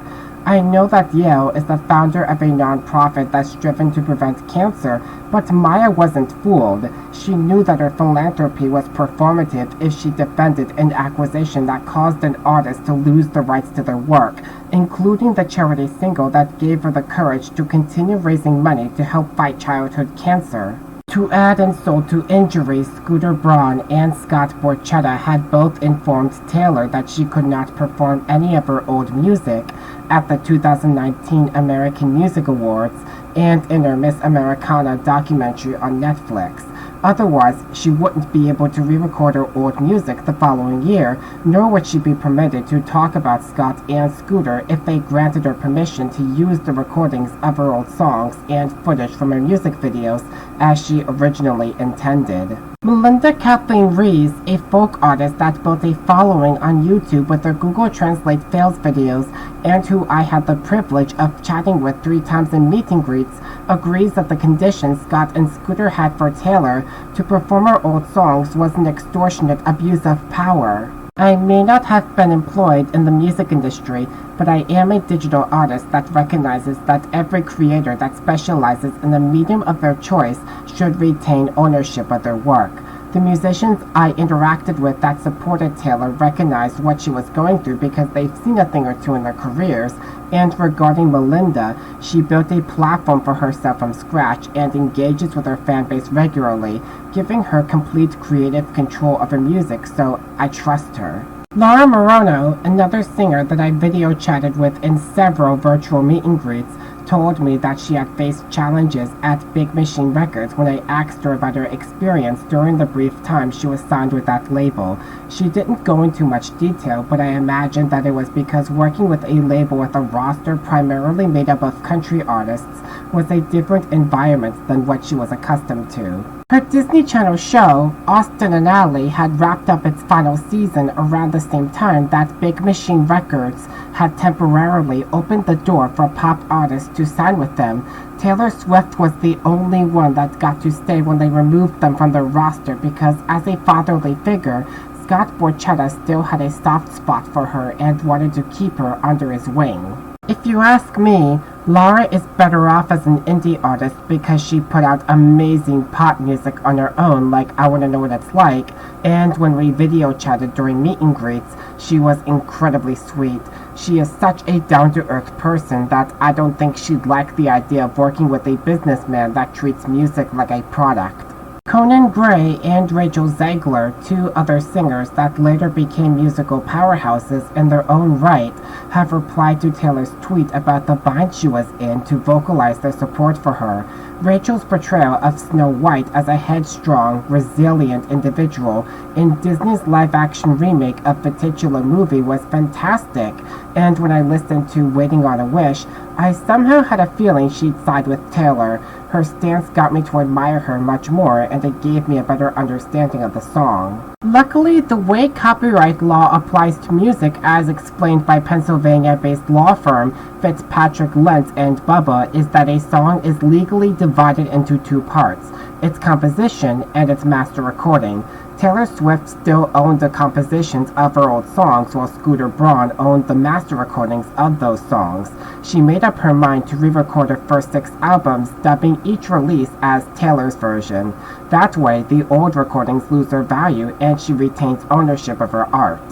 I know that Yale is the founder of a nonprofit that's driven to prevent cancer, but Maya wasn't fooled. She knew that her philanthropy was performative if she defended an acquisition that caused an artist to lose the rights to their work, including the charity single that gave her the courage to continue raising money to help fight childhood cancer. To add insult to injury, Scooter Braun and Scott Borchetta had both informed Taylor that she could not perform any of her old music at the 2019 American Music Awards and in her Miss Americana documentary on Netflix. Otherwise, she wouldn't be able to re-record her old music the following year, nor would she be permitted to talk about Scott and Scooter if they granted her permission to use the recordings of her old songs and footage from her music videos as she originally intended. Melinda Kathleen Rees, a folk artist that built a following on YouTube with her Google Translate fails videos and who I had the privilege of chatting with 3 times in meet and greets, agrees that the conditions Scott and Scooter had for Taylor to perform her old songs was an extortionate abuse of power. I may not have been employed in the music industry, but I am a digital artist that recognizes that every creator that specializes in the medium of their choice should retain ownership of their work. The musicians I interacted with that supported Taylor recognized what she was going through because they've seen a thing or two in their careers, and regarding Melinda, she built a platform for herself from scratch and engages with her fanbase regularly, giving her complete creative control of her music, so I trust her. Laura Morono, another singer that I video chatted with in several virtual meet and greets, told me that she had faced challenges at Big Machine Records when I asked her about her experience during the brief time she was signed with that label. She didn't go into much detail, but I imagined that it was because working with a label with a roster primarily made up of country artists was a different environment than what she was accustomed to. Her Disney Channel show, Austin and Ally, had wrapped up its final season around the same time that Big Machine Records had temporarily opened the door for pop artists to sign with them. Taylor Swift was the only one that got to stay when they removed them from their roster because, as a fatherly figure, Scott Borchetta still had a soft spot for her and wanted to keep her under his wing. If you ask me, Laura is better off as an indie artist because she put out amazing pop music on her own, like I Wanna Know What It's Like, and when we video chatted during meet and greets, she was incredibly sweet. She is such a down-to-earth person that I don't think she'd like the idea of working with a businessman that treats music like a product. Conan Gray and Rachel Zegler, 2 other singers that later became musical powerhouses in their own right, have replied to Taylor's tweet about the bind she was in to vocalize their support for her. Rachel's portrayal of Snow White as a headstrong, resilient individual in Disney's live-action remake of the titular movie was fantastic, and when I listened to Waiting on a Wish, I somehow had a feeling she'd side with Taylor. Her stance got me to admire her much more, and it gave me a better understanding of the song. Luckily, the way copyright law applies to music, as explained by Pennsylvania-based law firm Fitzpatrick, Lentz and Bubba, is that a song is legally divided into 2 parts, its composition and its master recording. Taylor Swift still owned the compositions of her old songs, while Scooter Braun owned the master recordings of those songs. She made up her mind to re-record her first 6 albums, dubbing each release as Taylor's version. That way, the old recordings lose their value and she retains ownership of her art.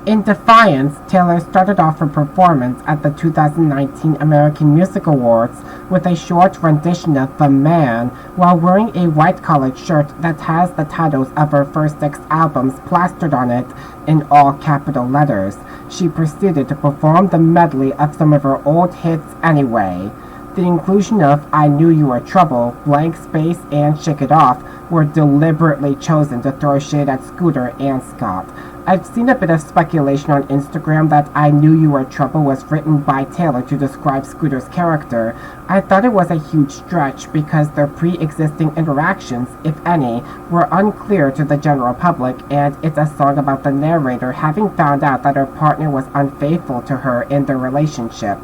In defiance, Taylor started off her performance at the 2019 American Music Awards with a short rendition of The Man, while wearing a white collared shirt that has the titles of her first 6 albums plastered on it in all capital letters. She proceeded to perform the medley of some of her old hits anyway. The inclusion of I Knew You Were Trouble, Blank Space, and Shake It Off were deliberately chosen to throw shade at Scooter and Scott. I've seen a bit of speculation on Instagram that I Knew You Were Trouble was written by Taylor to describe Scooter's character. I thought it was a huge stretch because their pre-existing interactions, if any, were unclear to the general public, and it's a song about the narrator having found out that her partner was unfaithful to her in their relationship.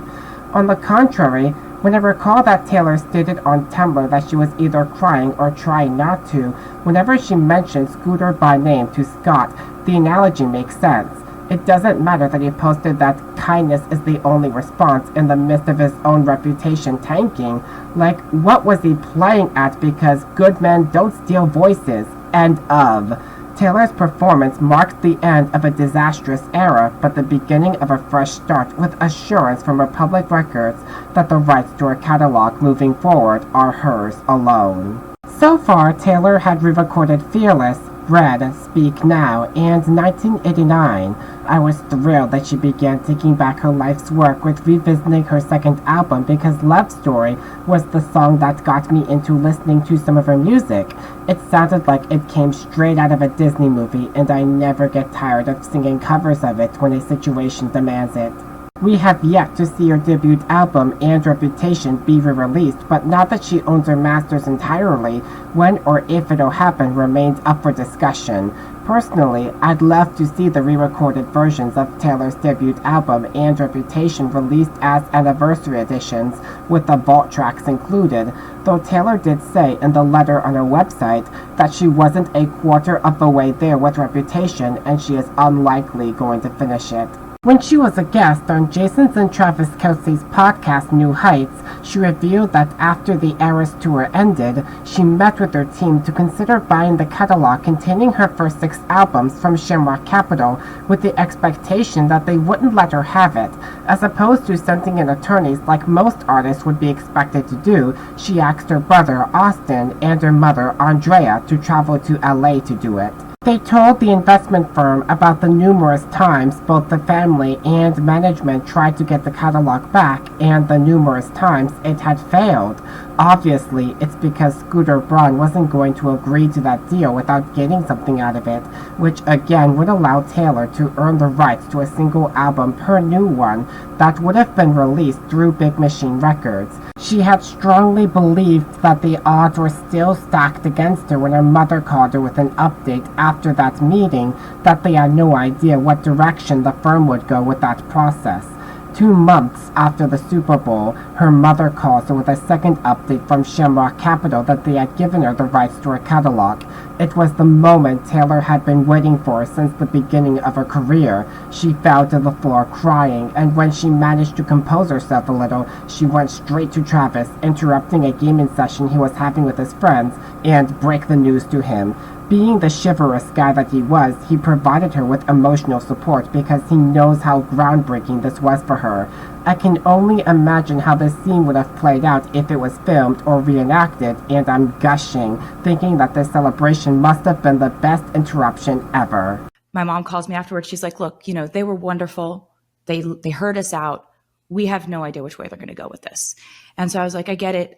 On the contrary, when I recall that Taylor stated on Tumblr that she was either crying or trying not to, whenever she mentioned Scooter by name to Scott, the analogy makes sense. It doesn't matter that he posted that kindness is the only response in the midst of his own reputation tanking. Like, what was he playing at because good men don't steal voices? End of. Taylor's performance marked the end of a disastrous era, but the beginning of a fresh start with assurance from Republic Records that the rights to her catalog moving forward are hers alone. So far, Taylor had re-recorded Fearless, Red, Speak Now, and 1989. I was thrilled that she began taking back her life's work with revisiting her second album because Love Story was the song that got me into listening to some of her music. It sounded like it came straight out of a Disney movie, and I never get tired of singing covers of it when a situation demands it. We have yet to see her debut album and Reputation be re-released, but now that she owns her masters entirely, when or if it'll happen remains up for discussion. Personally, I'd love to see the re-recorded versions of Taylor's debut album and Reputation released as anniversary editions, with the vault tracks included, though Taylor did say in the letter on her website that she wasn't a quarter of the way there with Reputation and she is unlikely going to finish it. When she was a guest on Jason's and Travis Kelce's podcast New Heights, she revealed that after the Eras tour ended, she met with her team to consider buying the catalog containing her first 6 albums from Shamrock Capital with the expectation that they wouldn't let her have it. As opposed to sending in attorneys like most artists would be expected to do, she asked her brother Austin and her mother Andrea to travel to LA to do it. They told the investment firm about the numerous times both the family and management tried to get the catalog back and the numerous times it had failed. Obviously, it's because Scooter Braun wasn't going to agree to that deal without getting something out of it, which again would allow Taylor to earn the rights to a single album per new one that would have been released through Big Machine Records. She had strongly believed that the odds were still stacked against her when her mother called her with an update after that meeting that they had no idea what direction the firm would go with that process. 2 months after the Super Bowl, her mother calls her with a second update from Shamrock Capital that they had given her the rights to her catalog. It was the moment Taylor had been waiting for since the beginning of her career. She fell to the floor crying, and when she managed to compose herself a little, she went straight to Travis, interrupting a gaming session he was having with his friends, and break the news to him. Being the chivalrous guy that he was, he provided her with emotional support because he knows how groundbreaking this was for her. I can only imagine how this scene would have played out if it was filmed or reenacted, and I'm gushing, thinking that this celebration must have been the best interruption ever. My mom calls me afterwards. She's like, look, they were wonderful. They heard us out. We have no idea which way they're going to go with this. And so I was like, I get it.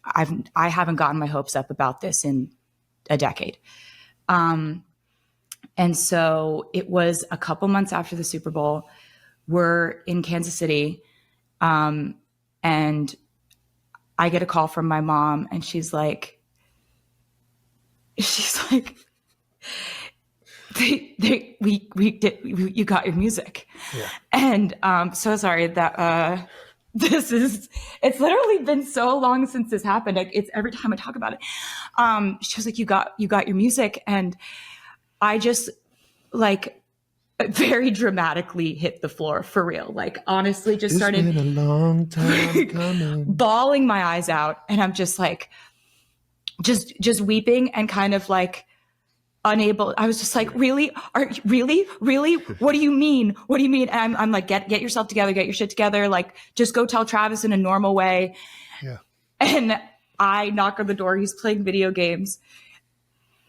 I haven't gotten my hopes up about this in a decade. And so it was a couple months after the Super Bowl. We're in Kansas City. And I get a call from my mom and she's like, you got your music. Yeah. And so sorry that it's literally been so long since this happened. It's every time I talk about it. She was like, you got your music. And I just like very dramatically hit the floor for real. Like honestly, just started been a long time coming. bawling my eyes out. And I'm just like, just weeping and kind of like unable. I was just like, really? Really? What do you mean? What do you mean? And I'm like, get yourself together, get your shit together. Like, just go tell Travis in a normal way. Yeah. And I knock on the door. He's playing video games.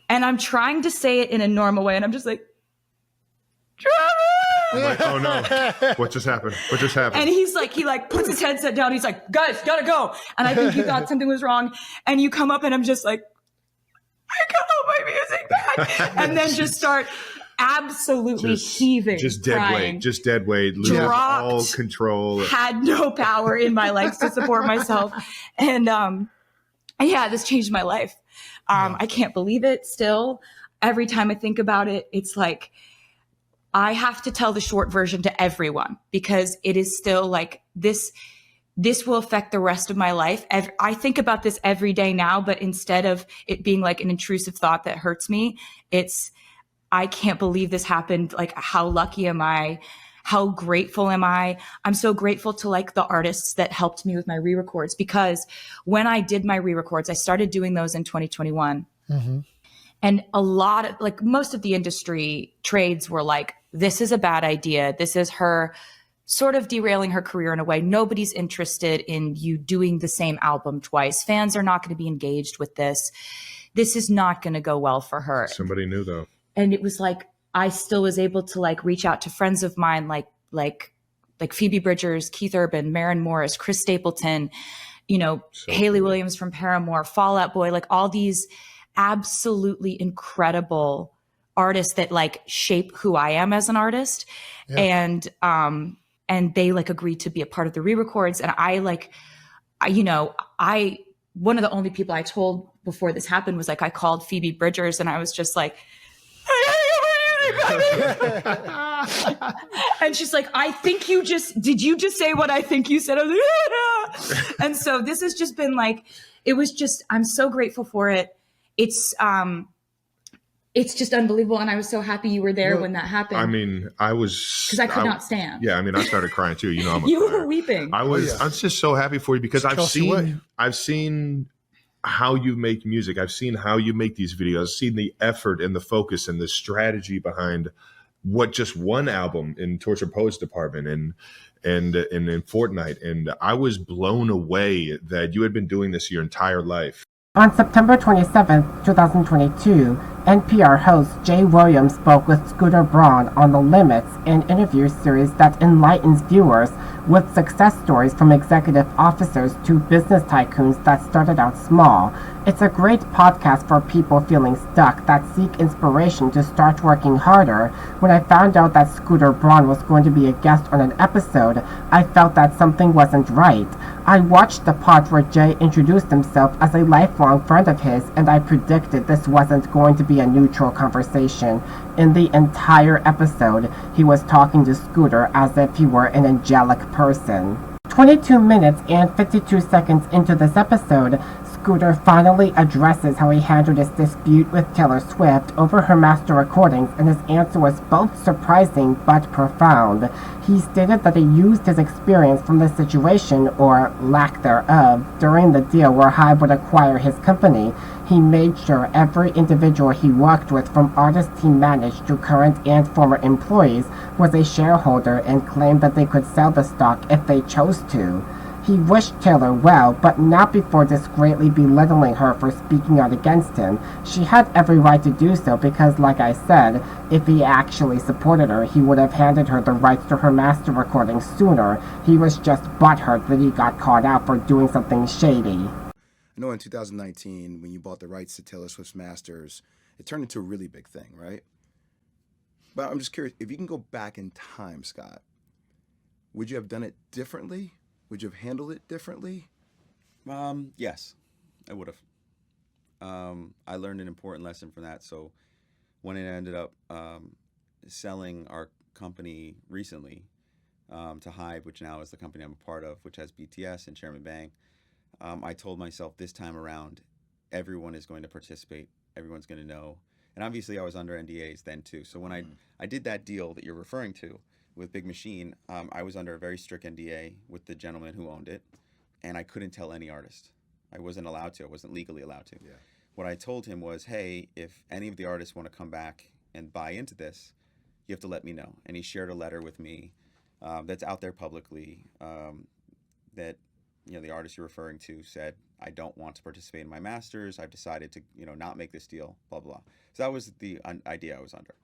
And I'm trying to say it in a normal way. And I'm just like, Travis! I'm like, oh no, what just happened? What just happened? And he puts his headset down. He's like, guys, gotta go. And I think he thought something was wrong. And you come up and I'm just like, I got all my music back. And then just start absolutely heaving. Just dead crying. weight. Just dead weight. Losing all control. Had no power in my legs to support myself. And yeah, this changed my life. I can't believe it still. Every time I think about it, it's like, I have to tell the short version to everyone because it is still like this will affect the rest of my life. I think about this every day now, but instead of it being like an intrusive thought that hurts me, it's, I can't believe this happened. Like, how lucky am I? How grateful am I? I'm so grateful to like the artists that helped me with my re-records, because when I did my re-records, I started doing those in 2021. Mm-hmm. And a lot of like most of the industry trades were like, this is a bad idea. This is her sort of derailing her career in a way. Nobody's interested in you doing the same album twice. Fans are not going to be engaged with this. This is not going to go well for her. Somebody knew though. And it was like, I still was able to like reach out to friends of mine, like Phoebe Bridgers, Keith Urban, Maren Morris, Chris Stapleton, Haley Williams from Paramore, Fall Out Boy, like all these absolutely incredible artists that like shape who I am as an artist. Yeah. And they like agreed to be a part of the re-records. And one of the only people I told before this happened was like, I called Phoebe Bridgers and I was just like, and she's like, did you just say what I think you said? I was like, yeah. And so this has just been like, I'm so grateful for it. It's just unbelievable. And I was so happy you were there when that happened. I mean, because I could not stand. Yeah. I mean, I started crying too. I'm you were weeping. I was just so happy for you because I've seen how you make music. I've seen how you make these videos, seen the effort and the focus and the strategy behind what just one album in Torture Poets Department and in Fortnite. And I was blown away that you had been doing this your entire life. On September 27, 2022, NPR host Jay Williams spoke with Scooter Braun on The Limits, an interview series that enlightens viewers with success stories from executive officers to business tycoons that started out small. It's a great podcast for people feeling stuck that seek inspiration to start working harder. When I found out that Scooter Braun was going to be a guest on an episode, I felt that something wasn't right. I watched the part where Jay introduced himself as a lifelong friend of his, and I predicted this wasn't going to be a neutral conversation. In the entire episode, he was talking to Scooter as if he were an angelic person. 22 minutes and 52 seconds into this episode, Scooter finally addresses how he handled his dispute with Taylor Swift over her master recordings, and his answer was both surprising but profound. He stated that he used his experience from the situation, or lack thereof, during the deal where Hybe would acquire his company. He made sure every individual he worked with, from artists he managed to current and former employees, was a shareholder and claimed that they could sell the stock if they chose to. He wished Taylor well, but not before discreetly belittling her for speaking out against him. She had every right to do so because, like I said, if he actually supported her, he would have handed her the rights to her master recordings sooner. He was just butthurt that he got caught out for doing something shady. I know in 2019, when you bought the rights to Taylor Swift's masters, it turned into a really big thing, right? But I'm just curious, if you can go back in time, Scott, would you have done it differently? Would you have handled it differently? Yes, I would have. I learned an important lesson from that. So when I ended up selling our company recently to Hybe, which now is the company I'm a part of, which has BTS and Chairman Bang, I told myself this time around, everyone is going to participate. Everyone's going to know. And obviously I was under NDAs then too. So when I did that deal that you're referring to with Big Machine, I was under a very strict NDA with the gentleman who owned it, and I couldn't tell any artist. I wasn't allowed to. I wasn't legally allowed to. Yeah. What I told him was, hey, if any of the artists want to come back and buy into this, you have to let me know. And he shared a letter with me that's out there publicly that, you know, the artist you're referring to said, I don't want to participate in my masters. I've decided to, you know, not make this deal, blah, blah, blah. So that was the idea I was under.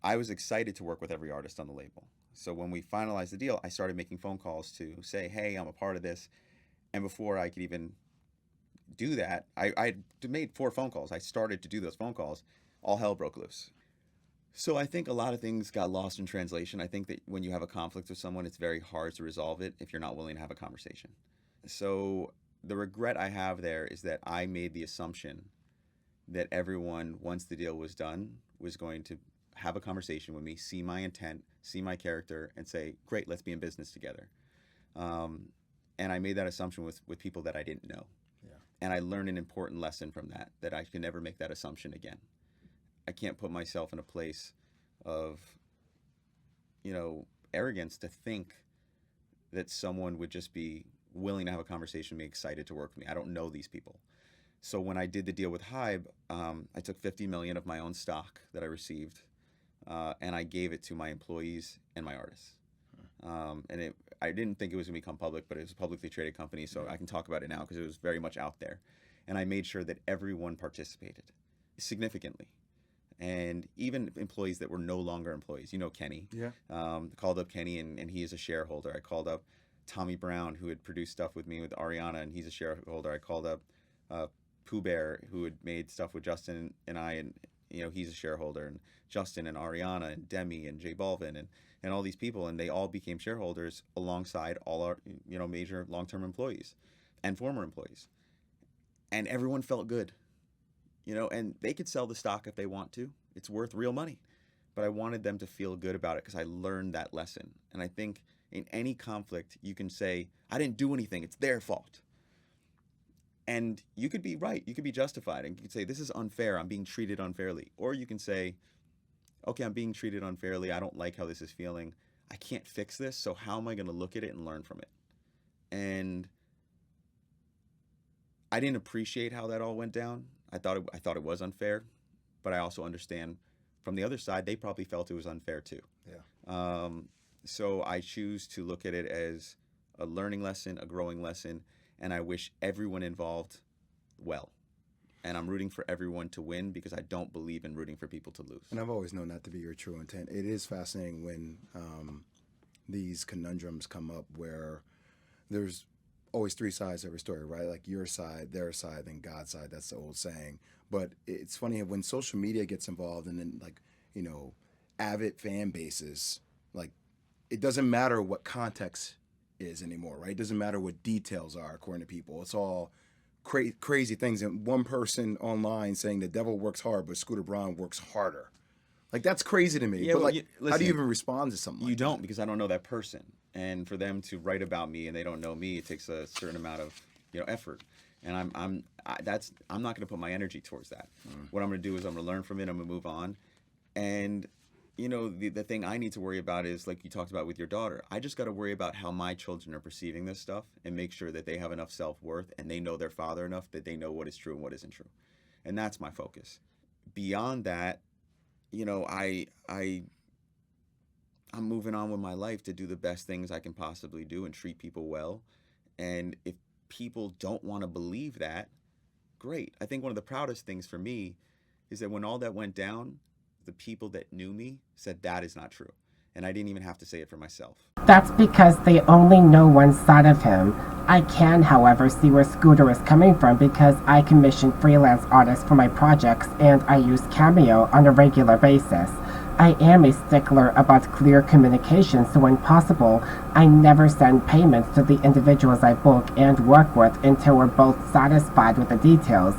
I was excited to work with every artist on the label. So when we finalized the deal, I started making phone calls to say, hey, I'm a part of this. And before I could even do that, I made 4 phone calls. I started to do those phone calls. All hell broke loose. So I think a lot of things got lost in translation. I think that when you have a conflict with someone, it's very hard to resolve it if you're not willing to have a conversation. So the regret I have there is that I made the assumption that everyone, once the deal was done, was going to have a conversation with me, see my intent, see my character, and say, great, let's be in business together. And I made that assumption with people that I didn't know. Yeah. And I learned an important lesson from that I can never make that assumption again. I can't put myself in a place of, you know, arrogance to think that someone would just be willing to have a conversation, be excited to work with me. I don't know these people. So when I did the deal with Hybe, I took $50 million of my own stock that I received, and I gave it to my employees and my artists. And I didn't think it was going to become public, but it was a publicly traded company, so I can talk about it now because it was very much out there. And I made sure that everyone participated significantly. And even employees that were no longer employees. You know Kenny. Yeah. Called up Kenny, and he is a shareholder. I called up Tommy Braun, who had produced stuff with me with Ariana, and he's a shareholder. I called up Pooh Bear, who had made stuff with Justin and I, and you know he's a shareholder, and Justin and Ariana and Demi and J Balvin and all these people, and they all became shareholders alongside all our major long-term employees and former employees, and everyone felt good. And they could sell the stock if they want to. It's worth real money. But I wanted them to feel good about it because I learned that lesson. And I think in any conflict, you can say, I didn't do anything. It's their fault. And you could be right. You could be justified. And you could say, this is unfair. I'm being treated unfairly. Or you can say, okay, I'm being treated unfairly. I don't like how this is feeling. I can't fix this. So how am I going to look at it and learn from it? And I didn't appreciate how that all went down. I thought it was unfair, but I also understand from the other side, they probably felt it was unfair too. Yeah. So I choose to look at it as a learning lesson, a growing lesson, and I wish everyone involved well. And I'm rooting for everyone to win because I don't believe in rooting for people to lose. And I've always known that to be your true intent. It is fascinating when these conundrums come up where there's always 3 sides to every story, right? Like your side, their side, then God's side. That's the old saying. But it's funny when social media gets involved and then avid fan bases, like it doesn't matter what context is anymore, right? It doesn't matter what details are according to people. It's all crazy things. And one person online saying the devil works hard, but Scooter Braun works harder. Like that's crazy to me. Yeah, but well, listen, how do you even respond to something like that? You don't, because I don't know that person. And for them to write about me and they don't know me, it takes a certain amount of effort. And I'm not going to put my energy towards that. What I'm going to do is I'm going to learn from it. I'm going to move on. And the thing I need to worry about is, like you talked about with your daughter, I just got to worry about how my children are perceiving this stuff and make sure that they have enough self-worth and they know their father enough that they know what is true and what isn't true. And that's my focus. Beyond that, I'm moving on with my life to do the best things I can possibly do and treat people well. And if people don't want to believe that, great. I think one of the proudest things for me is that when all that went down, the people that knew me said that is not true. And I didn't even have to say it for myself. That's because they only know one side of him. I can, however, see where Scooter is coming from because I commission freelance artists for my projects and I use Cameo on a regular basis. I am a stickler about clear communication, so when possible, I never send payments to the individuals I book and work with until we're both satisfied with the details.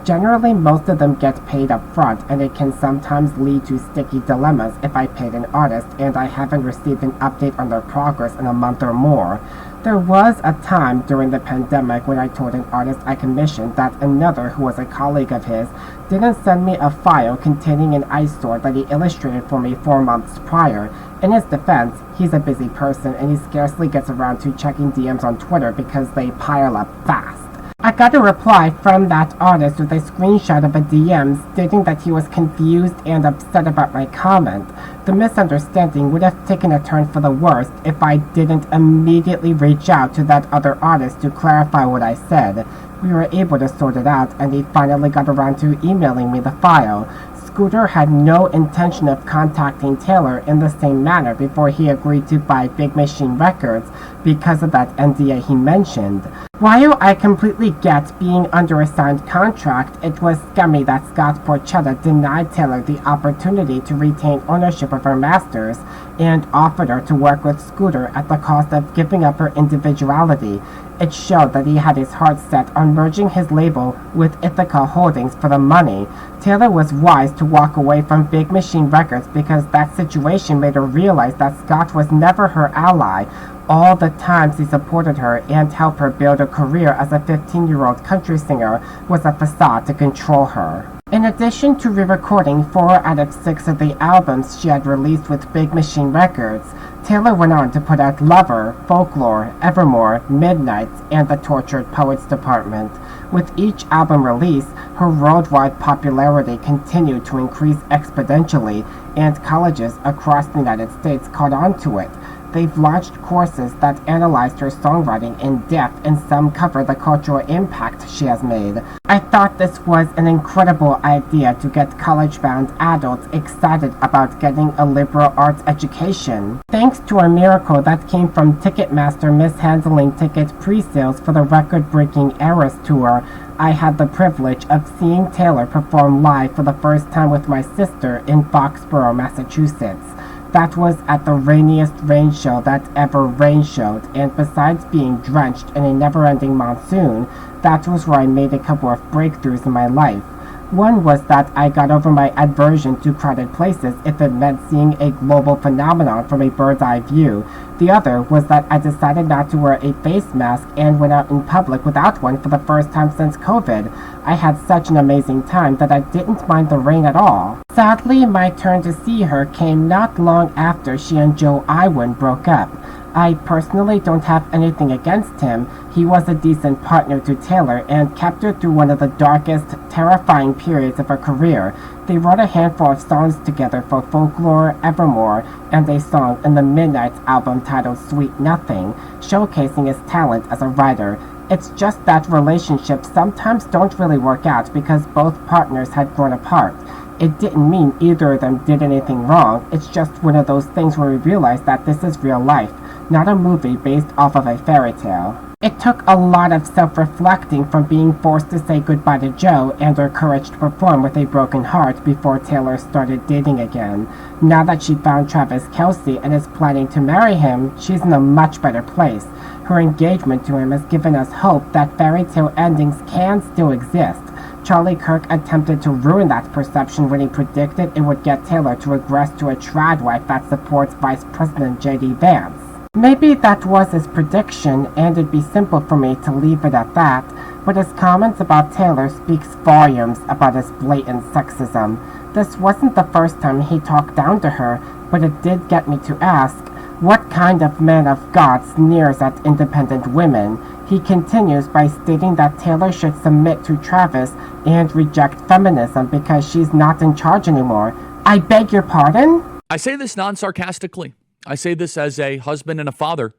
Generally, most of them get paid up front, and it can sometimes lead to sticky dilemmas if I paid an artist and I haven't received an update on their progress in a month or more. There was a time during the pandemic when I told an artist I commissioned that another, who was a colleague of his, didn't send me a file containing an eyesore that he illustrated for me 4 months prior. In his defense, he's a busy person and he scarcely gets around to checking DMs on Twitter because they pile up fast. I got a reply from that artist with a screenshot of a DM stating that he was confused and upset about my comment. The misunderstanding would have taken a turn for the worst if I didn't immediately reach out to that other artist to clarify what I said. We were able to sort it out, and he finally got around to emailing me the file. Scooter had no intention of contacting Taylor in the same manner before he agreed to buy Big Machine Records because of that NDA he mentioned. While I completely get being under a signed contract, it was scummy that Scott Porchetta denied Taylor the opportunity to retain ownership of her masters and offered her to work with Scooter at the cost of giving up her individuality. It showed that he had his heart set on merging his label with Ithaca Holdings for the money. Taylor was wise to walk away from Big Machine Records because that situation made her realize that Scott was never her ally. All the times he supported her and helped her build a career as a 15-year-old country singer was a facade to control her. In addition to re-recording 4 out of 6 of the albums she had released with Big Machine Records, Taylor went on to put out Lover, Folklore, Evermore, Midnights, and The Tortured Poets Department. With each album release, her worldwide popularity continued to increase exponentially, and colleges across the United States caught on to it. They've launched courses that analyzed her songwriting in depth, and some cover the cultural impact she has made. I thought this was an incredible idea to get college-bound adults excited about getting a liberal arts education. Thanks to a miracle that came from Ticketmaster mishandling ticket pre-sales for the record-breaking Eras Tour, I had the privilege of seeing Taylor perform live for the first time with my sister in Foxborough, Massachusetts. That was at the rainiest rain show that ever rain showed, and besides being drenched in a never-ending monsoon, that was where I made a couple of breakthroughs in my life. One was that I got over my aversion to crowded places if it meant seeing a global phenomenon from a bird's-eye view. The other was that I decided not to wear a face mask and went out in public without one for the first time since COVID. I had such an amazing time that I didn't mind the rain at all. Sadly, my turn to see her came not long after she and Joe Iwan broke up. I personally don't have anything against him. He was a decent partner to Taylor and kept her through one of the darkest, terrifying periods of her career. They wrote a handful of songs together for Folklore, Evermore, and a song in the Midnights album titled Sweet Nothing, showcasing his talent as a writer. It's just that relationships sometimes don't really work out because both partners had grown apart. It didn't mean either of them did anything wrong. It's just one of those things where we realize that this is real life, not a movie based off of a fairy tale. It took a lot of self-reflecting from being forced to say goodbye to Joe and her courage to perform with a broken heart before Taylor started dating again. Now that she found Travis Kelce and is planning to marry him, she's in a much better place. Her engagement to him has given us hope that fairy tale endings can still exist. Charlie Kirk attempted to ruin that perception when he predicted it would get Taylor to regress to a trad wife that supports Vice President J.D. Vance. Maybe that was his prediction, and it'd be simple for me to leave it at that, but his comments about Taylor speaks volumes about his blatant sexism. This wasn't the first time he talked down to her, but it did get me to ask, what kind of man of God sneers at independent women? He continues by stating that Taylor should submit to Travis and reject feminism because she's not in charge anymore. I beg your pardon? I say this non-sarcastically. I say this as a husband and a father.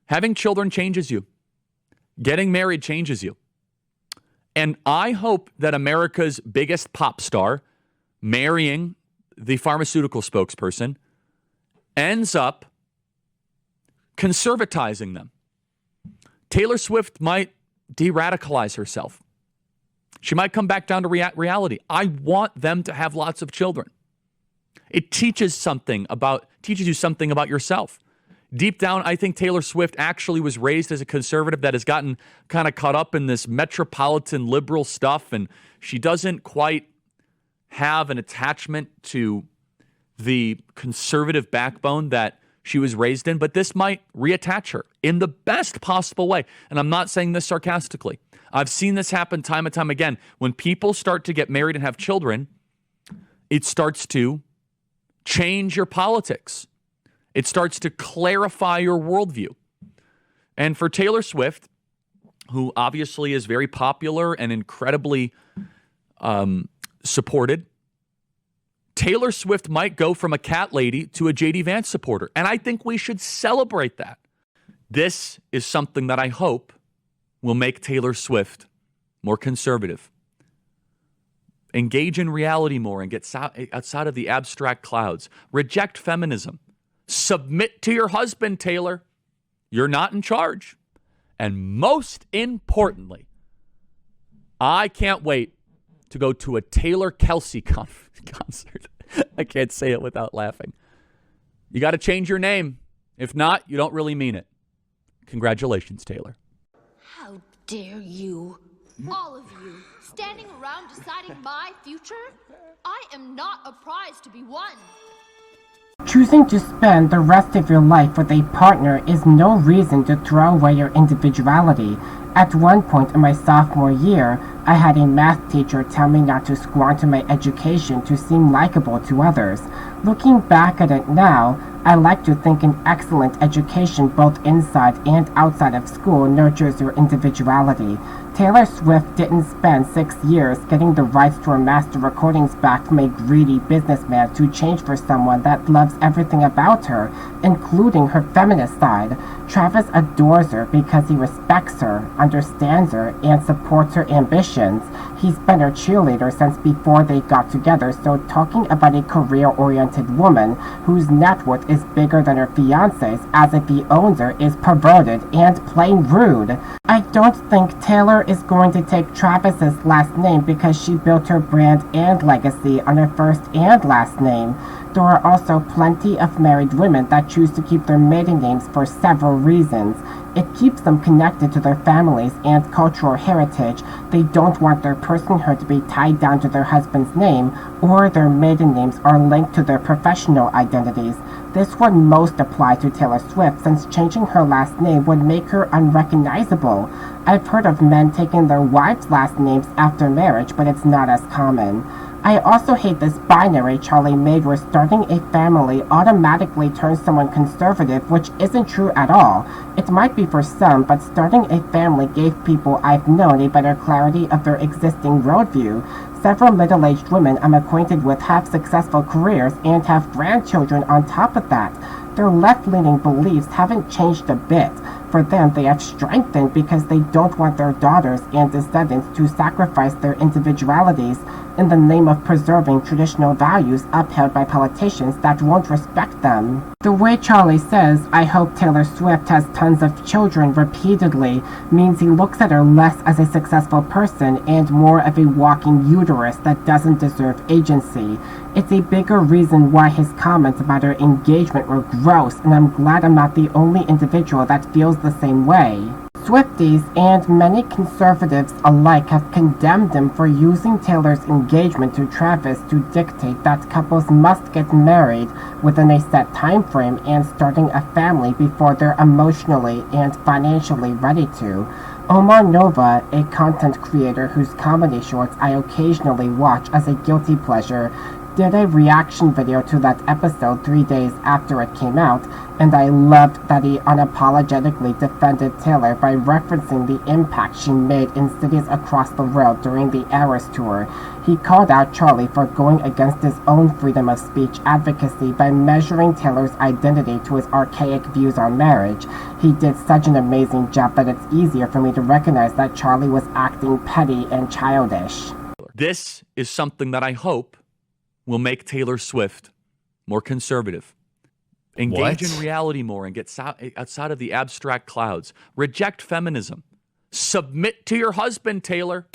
Having children changes you. Getting married changes you. And I hope that America's biggest pop star marrying the pharmaceutical spokesperson ends up conservatizing them. Taylor Swift might de-radicalize herself. She might come back down to reality. I want them to have lots of children. It teaches you something about yourself. Deep down, I think Taylor Swift actually was raised as a conservative that has gotten kind of caught up in this metropolitan liberal stuff, and she doesn't quite have an attachment to the conservative backbone that she was raised in, but this might reattach her in the best possible way. And I'm not saying this sarcastically. I've seen this happen time and time again. When people start to get married and have children, it starts to change your politics. It starts to clarify your worldview. And for Taylor Swift, who obviously is very popular and incredibly supported, Taylor Swift might go from a cat lady to a J.D. Vance supporter. And I think we should celebrate that. This is something that I hope will make Taylor Swift more conservative. Engage in reality more and get outside of the abstract clouds. Reject feminism. Submit to your husband, Taylor. You're not in charge. And most importantly, I can't wait to go to a Taylor Kelce concert. I can't say it without laughing. You got to change your name. If not, you don't really mean it. Congratulations, Taylor. How dare you, all of you, standing around deciding my future? I am not a prize to be won. Choosing to spend the rest of your life with a partner is no reason to throw away your individuality. At one point in my sophomore year, I had a math teacher tell me not to squander my education to seem likable to others. Looking back at it now, I like to think an excellent education both inside and outside of school nurtures your individuality. Taylor Swift didn't spend 6 years getting the rights to her master recordings back from a greedy businessman to change for someone that loves everything about her, including her feminist side. Travis adores her because he respects her, understands her, and supports her ambitions. He's been her cheerleader since before they got together, so talking about a career-oriented woman whose net worth is bigger than her fiance's as if he owns her is perverted and plain rude. I don't think Taylor is going to take Travis's last name because she built her brand and legacy on her first and last name. There are also plenty of married women that choose to keep their maiden names for several reasons. It keeps them connected to their families and cultural heritage. They don't want their personhood to be tied down to their husband's name, or their maiden names are linked to their professional identities. This would most apply to Taylor Swift, since changing her last name would make her unrecognizable. I've heard of men taking their wives' last names after marriage, but it's not as common. I also hate this binary Charlie made where starting a family automatically turns someone conservative, which isn't true at all. It might be for some, but starting a family gave people I've known a better clarity of their existing worldview. Several middle-aged women I'm acquainted with have successful careers and have grandchildren on top of that. Their left-leaning beliefs haven't changed a bit. For them, they have strengthened because they don't want their daughters and descendants to sacrifice their individualities in the name of preserving traditional values upheld by politicians that won't respect them. The way Charlie says, "I hope Taylor Swift has tons of children" repeatedly means he looks at her less as a successful person and more of a walking uterus that doesn't deserve agency. It's a bigger reason why his comments about her engagement were gross, and I'm glad I'm not the only individual that feels the same way. Swifties and many conservatives alike have condemned him for using Taylor's engagement to Travis to dictate that couples must get married within a set time frame and starting a family before they're emotionally and financially ready to. Omar Nova, a content creator whose comedy shorts I occasionally watch as a guilty pleasure, did a reaction video to that episode 3 days after it came out, and I loved that he unapologetically defended Taylor by referencing the impact she made in cities across the world during the Eras tour. He called out Charlie for going against his own freedom of speech advocacy by measuring Taylor's identity to his archaic views on marriage. He did such an amazing job that it's easier for me to recognize that Charlie was acting petty and childish. This is something that I hope will make Taylor Swift more conservative. Engage in reality more and get outside of the abstract clouds. Reject feminism. Submit to your husband, Taylor.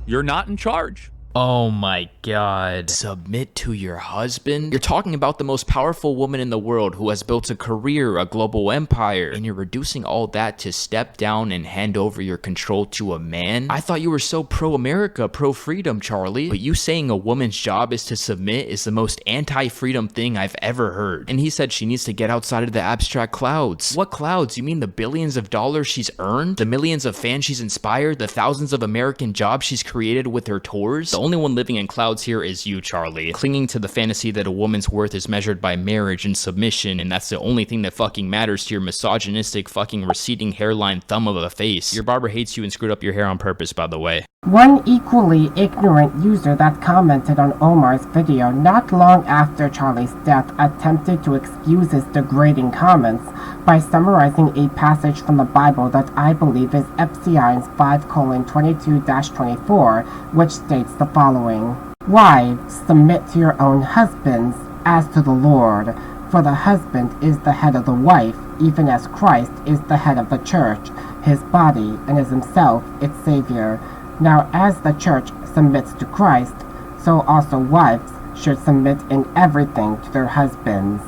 You're not in charge. Oh my god. Submit to your husband? You're talking about the most powerful woman in the world who has built a career, a global empire, and you're reducing all that to step down and hand over your control to a man? I thought you were so pro-America, pro-freedom, Charlie. But you saying a woman's job is to submit is the most anti-freedom thing I've ever heard. And he said she needs to get outside of the abstract clouds. What clouds? You mean the billions of dollars she's earned? The millions of fans she's inspired? The thousands of American jobs she's created with her tours? The only one living in clouds here is you, Charlie, clinging to the fantasy that a woman's worth is measured by marriage and submission, and that's the only thing that fucking matters to your misogynistic fucking receding hairline thumb of a face. Your barber hates you and screwed up your hair on purpose, by the way. One equally ignorant user that commented on Omar's video not long after Charlie's death attempted to excuse his degrading comments by summarizing a passage from the Bible that I believe is Epsions 5:22-24, which states the following: Wives, submit to your own husbands, as to the Lord, for the husband is the head of the wife, even as Christ is the head of the church, his body, and is himself its Savior. Now as the church submits to Christ, so also wives should submit in everything to their husbands.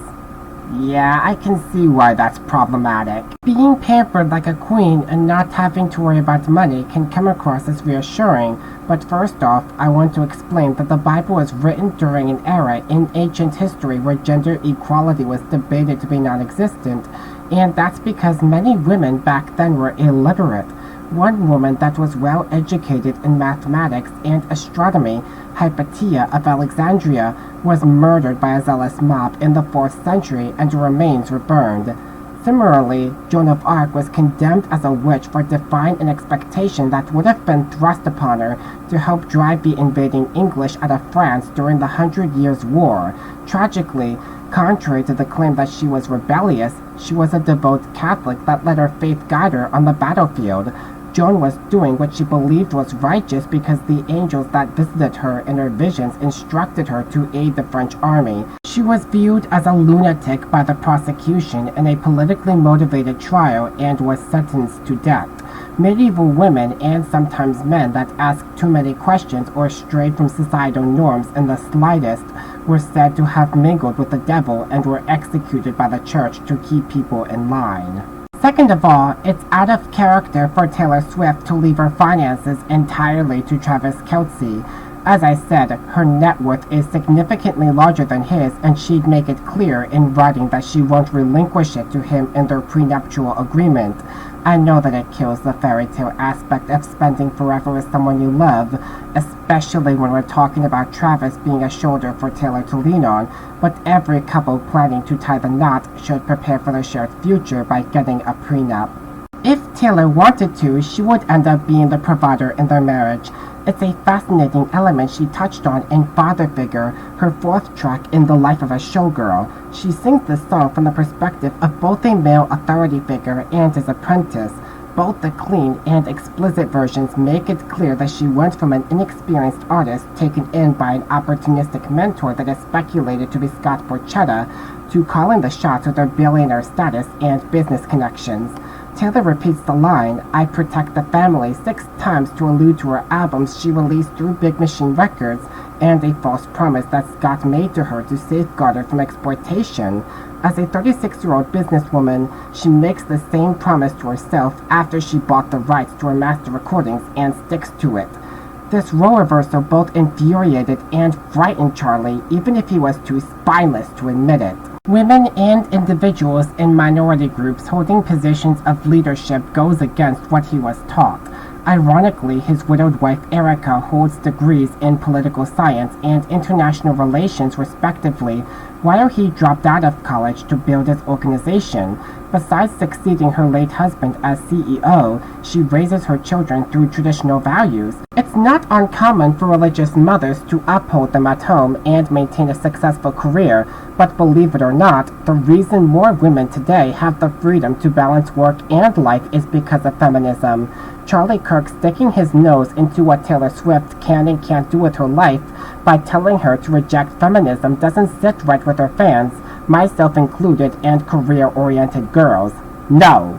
Yeah, I can see why that's problematic. Being pampered like a queen and not having to worry about money can come across as reassuring, but first off, I want to explain that the Bible was written during an era in ancient history where gender equality was debated to be non-existent, and that's because many women back then were illiterate. One woman that was well educated in mathematics and astronomy, Hypatia of Alexandria, was murdered by a zealous mob in the 4th century and her remains were burned. Similarly, Joan of Arc was condemned as a witch for defying an expectation that would have been thrust upon her to help drive the invading English out of France during the 100 Years' War. Tragically, contrary to the claim that she was rebellious, she was a devout Catholic that let her faith guide her on the battlefield. Joan was doing what she believed was righteous because the angels that visited her in her visions instructed her to aid the French army. She was viewed as a lunatic by the prosecution in a politically motivated trial and was sentenced to death. Medieval women and sometimes men that asked too many questions or strayed from societal norms in the slightest were said to have mingled with the devil and were executed by the church to keep people in line. Second of all, it's out of character for Taylor Swift to leave her finances entirely to Travis Kelce. As I said, her net worth is significantly larger than his, and she'd make it clear in writing that she won't relinquish it to him in their prenuptial agreement. I know that it kills the fairy tale aspect of spending forever with someone you love, especially when we're talking about Travis being a shoulder for Taylor to lean on, but every couple planning to tie the knot should prepare for their shared future by getting a prenup. If Taylor wanted to, she would end up being the provider in their marriage. It's a fascinating element she touched on in Father Figure, her 4th track in the life of a showgirl. She sings this song from the perspective of both a male authority figure and his apprentice. Both the clean and explicit versions make it clear that she went from an inexperienced artist taken in by an opportunistic mentor that is speculated to be Scott Borchetta, to calling the shots with her billionaire status and business connections. Taylor repeats the line, "I protect the family," 6 times to allude to her albums she released through Big Machine Records and a false promise that Scott made to her to safeguard her from exploitation. As a 36-year-old businesswoman, she makes the same promise to herself after she bought the rights to her master recordings and sticks to it. This role reversal both infuriated and frightened Charlie, even if he was too spineless to admit it. Women and individuals in minority groups holding positions of leadership goes against what he was taught. Ironically, his widowed wife Erica holds degrees in political science and international relations respectively, while he dropped out of college to build his organization. Besides succeeding her late husband as CEO, she raises her children through traditional values. It's not uncommon for religious mothers to uphold them at home and maintain a successful career, but believe it or not, the reason more women today have the freedom to balance work and life is because of feminism. Charlie Kirk sticking his nose into what Taylor Swift can and can't do with her life by telling her to reject feminism doesn't sit right with her fans, myself included, and career-oriented girls. No.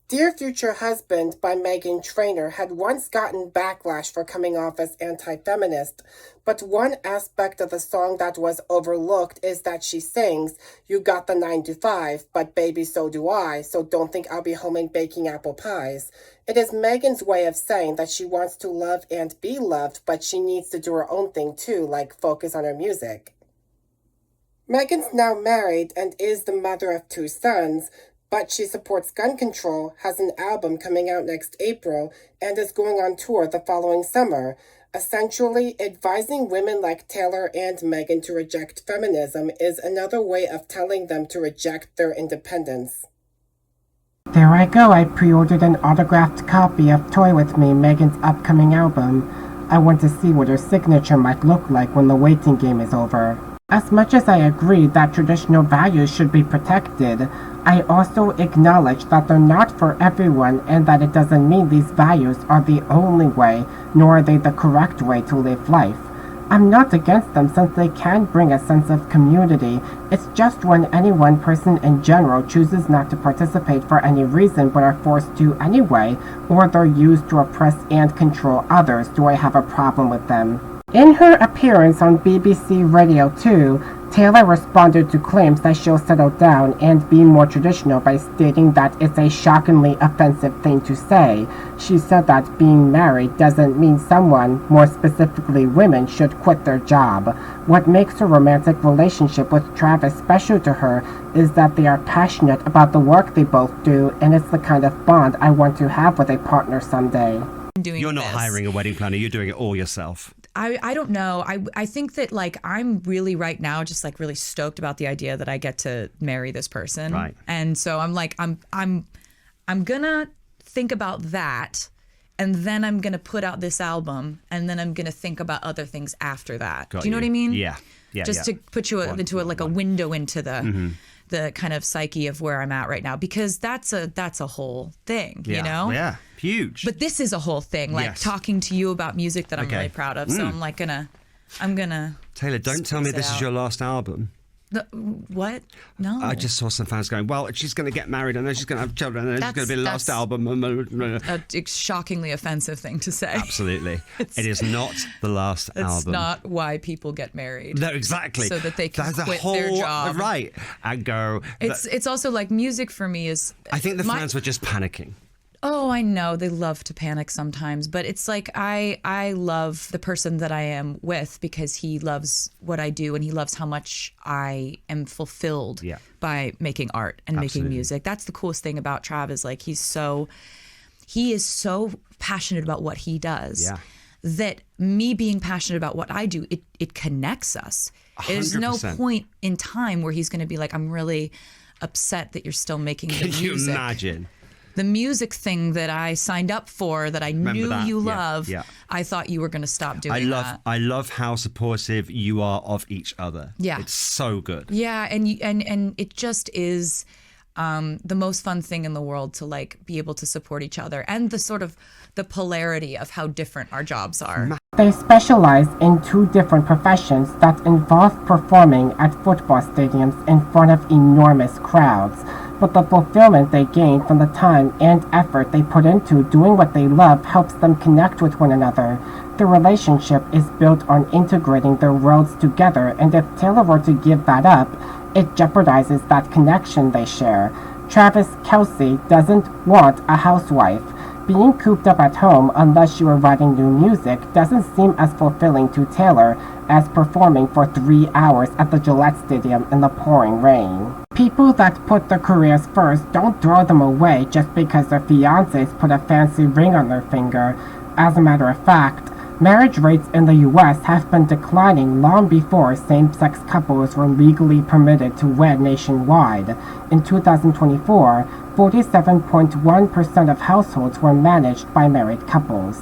Dear Future Husband by Meghan Trainor had once gotten backlash for coming off as anti-feminist, but one aspect of the song that was overlooked is that she sings, "You got the 9 to 5, but baby so do I, so don't think I'll be home and baking apple pies." It is Meghan's way of saying that she wants to love and be loved, but she needs to do her own thing too, like focus on her music. Meghan's now married and is the mother of 2 sons, but she supports gun control, has an album coming out next April, and is going on tour the following summer, essentially advising women like Taylor and Meghan to reject feminism is another way of telling them to reject their independence. There I go, I pre-ordered an autographed copy of Toy With Me, Meghan's upcoming album. I want to see what her signature might look like when the waiting game is over. As much as I agree that traditional values should be protected, I also acknowledge that they're not for everyone and that it doesn't mean these values are the only way, nor are they the correct way to live life. I'm not against them since they can bring a sense of community. It's just when any one person in general chooses not to participate for any reason but are forced to anyway, or they're used to oppress and control others, do I have a problem with them. In her appearance on BBC Radio 2, Taylor responded to claims that she'll settle down and be more traditional by stating that it's a shockingly offensive thing to say. She said that being married doesn't mean someone, more specifically women, should quit their job. What makes her romantic relationship with Travis special to her is that they are passionate about the work they both do, and it's the kind of bond I want to have with a partner someday. You're not hiring a wedding planner, you're doing it all yourself. I don't know. I think that like I'm really right now just like really stoked about the idea that I get to marry this person. Right. And so I'm like I'm gonna think about that, and then I'm gonna put out this album, and then I'm gonna think about other things after that. Do you know what I mean? Yeah. Just to put you into a window into the kind of psyche of where I'm at right now, because that's a whole thing, you know? Yeah, huge. But this is a whole thing, like talking to you about music that I'm really proud of. So I'm like I'm gonna. Taylor, don't tell me this is your last album. What? No. I just saw some fans going, well, she's going to get married and then she's going to have children and then it's going to be the last album. A shockingly offensive thing to say. Absolutely. It is not the last album. It's not why people get married. No, exactly. So that they can That's quit the whole, their job. Right. And go. It's also like music for me is. I think the fans were just panicking. Oh, I know. They love to panic sometimes, but it's like I love the person that I am with because he loves what I do and he loves how much I am fulfilled by making art and making music. That's the coolest thing about Trav is like he is so passionate about what he does that me being passionate about what I do, it connects us. 100%. There's no point in time where he's going to be like, I'm really upset that you're still making the music. Can you imagine? The music thing that I signed up for that I knew you love, I thought you were going to stop doing that. I love how supportive you are of each other. Yeah. It's so good. Yeah, and it just is the most fun thing in the world to like be able to support each other and the sort of the polarity of how different our jobs are. They specialize in 2 different professions that involve performing at football stadiums in front of enormous crowds. But the fulfillment they gain from the time and effort they put into doing what they love helps them connect with one another. The relationship is built on integrating their worlds together, and if Taylor were to give that up, it jeopardizes that connection they share. Travis Kelce doesn't want a housewife. Being cooped up at home unless you are writing new music doesn't seem as fulfilling to Taylor as performing for 3 hours at the Gillette Stadium in the pouring rain. People that put their careers first don't throw them away just because their fiancés put a fancy ring on their finger. As a matter of fact, marriage rates in the US have been declining long before same-sex couples were legally permitted to wed nationwide. In 2024, 47.1% of households were managed by married couples.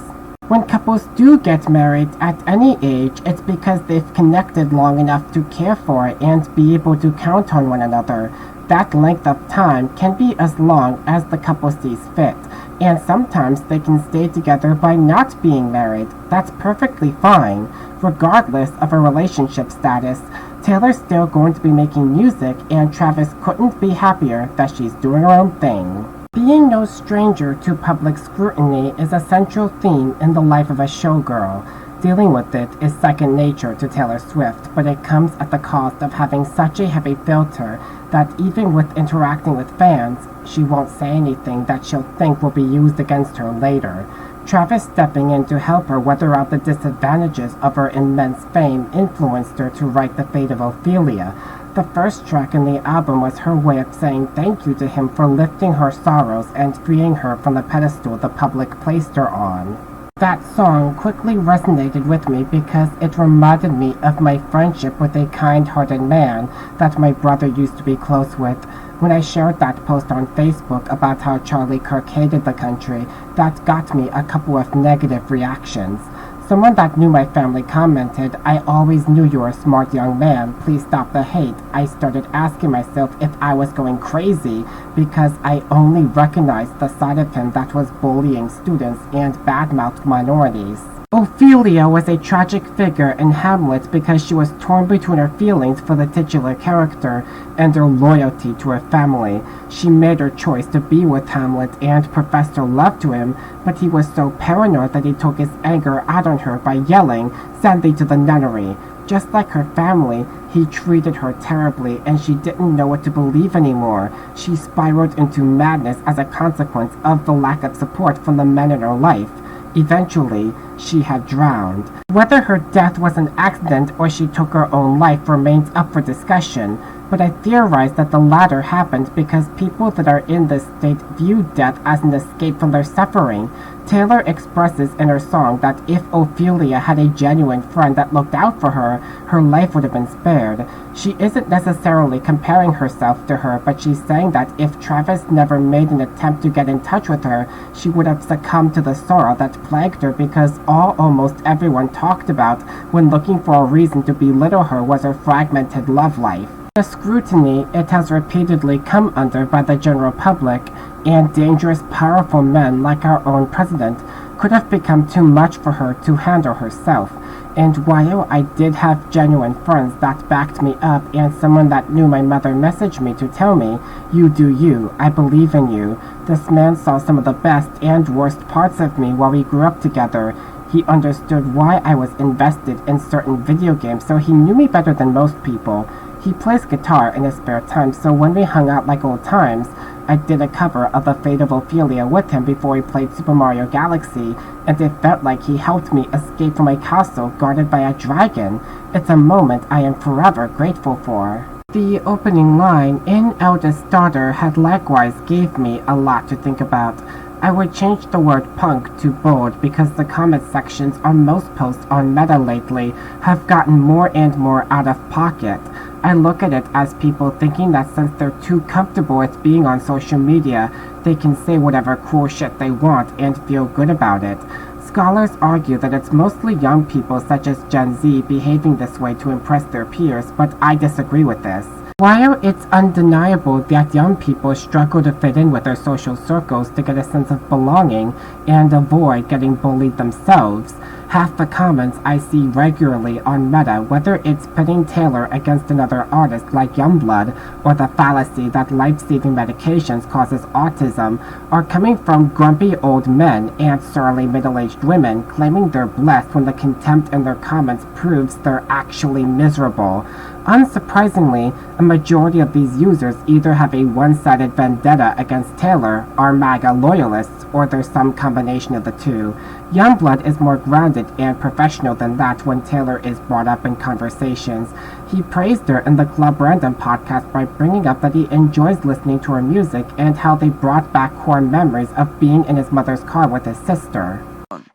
When couples do get married at any age, it's because they've connected long enough to care for and be able to count on one another. That length of time can be as long as the couple sees fit, and sometimes they can stay together by not being married. That's perfectly fine. Regardless of a relationship status, Taylor's still going to be making music, and Travis couldn't be happier that she's doing her own thing. Being no stranger to public scrutiny is a central theme in the life of a showgirl. Dealing with it is second nature to Taylor Swift, but it comes at the cost of having such a heavy filter that even with interacting with fans, she won't say anything that she'll think will be used against her later. Travis stepping in to help her weather out the disadvantages of her immense fame influenced her to write The Fate of Ophelia. The first track in the album was her way of saying thank you to him for lifting her sorrows and freeing her from the pedestal the public placed her on. That song quickly resonated with me because it reminded me of my friendship with a kind-hearted man that my brother used to be close with. When I shared that post on Facebook about how Charlie Kirk hated the country, that got me a couple of negative reactions. Someone that knew my family commented, "I always knew you were a smart young man, please stop the hate." I started asking myself if I was going crazy because I only recognized the side of him that was bullying students and badmouthed minorities. Ophelia was a tragic figure in Hamlet because she was torn between her feelings for the titular character and her loyalty to her family. She made her choice to be with Hamlet and professed her love to him, but he was so paranoid that he took his anger out on her by yelling, "Send thee to the nunnery." Just like her family, he treated her terribly and she didn't know what to believe anymore. She spiraled into madness as a consequence of the lack of support from the men in her life. Eventually, she had drowned. Whether her death was an accident or she took her own life remains up for discussion, but I theorize that the latter happened because people that are in this state view death as an escape from their suffering. Taylor expresses in her song that if Ophelia had a genuine friend that looked out for her, her life would have been spared. She isn't necessarily comparing herself to her, but she's saying that if Travis never made an attempt to get in touch with her, she would have succumbed to the sorrow that plagued her because all almost everyone talked about when looking for a reason to belittle her was her fragmented love life. The scrutiny it has repeatedly come under by the general public and dangerous, powerful men like our own president could have become too much for her to handle herself. And while I did have genuine friends that backed me up and someone that knew my mother messaged me to tell me, "You do you, I believe in you," this man saw some of the best and worst parts of me while we grew up together. He understood why I was invested in certain video games, so he knew me better than most people. He plays guitar in his spare time, so when we hung out like old times, I did a cover of The Fate of Ophelia with him before we played Super Mario Galaxy, and it felt like he helped me escape from a castle guarded by a dragon. It's a moment I am forever grateful for. The opening line, "In Eldest Daughter," had likewise gave me a lot to think about. I would change the word punk to bold because the comment sections on most posts on Meta lately have gotten more and more out of pocket. I look at it as people thinking that since they're too comfortable with being on social media, they can say whatever cool shit they want and feel good about it. Scholars argue that it's mostly young people such as Gen Z behaving this way to impress their peers, but I disagree with this. While it's undeniable that young people struggle to fit in with their social circles to get a sense of belonging and avoid getting bullied themselves, half the comments I see regularly on Meta, whether it's pitting Taylor against another artist like Youngblood or the fallacy that life-saving medications causes autism, are coming from grumpy old men and surly middle-aged women claiming they're blessed when the contempt in their comments proves they're actually miserable. Unsurprisingly, a majority of these users either have a one-sided vendetta against Taylor, are MAGA loyalists, or there's some combination of the two. Youngblood is more grounded and professional than that when Taylor is brought up in conversations. He praised her in the Club Random podcast by bringing up that he enjoys listening to her music and how they brought back core memories of being in his mother's car with his sister.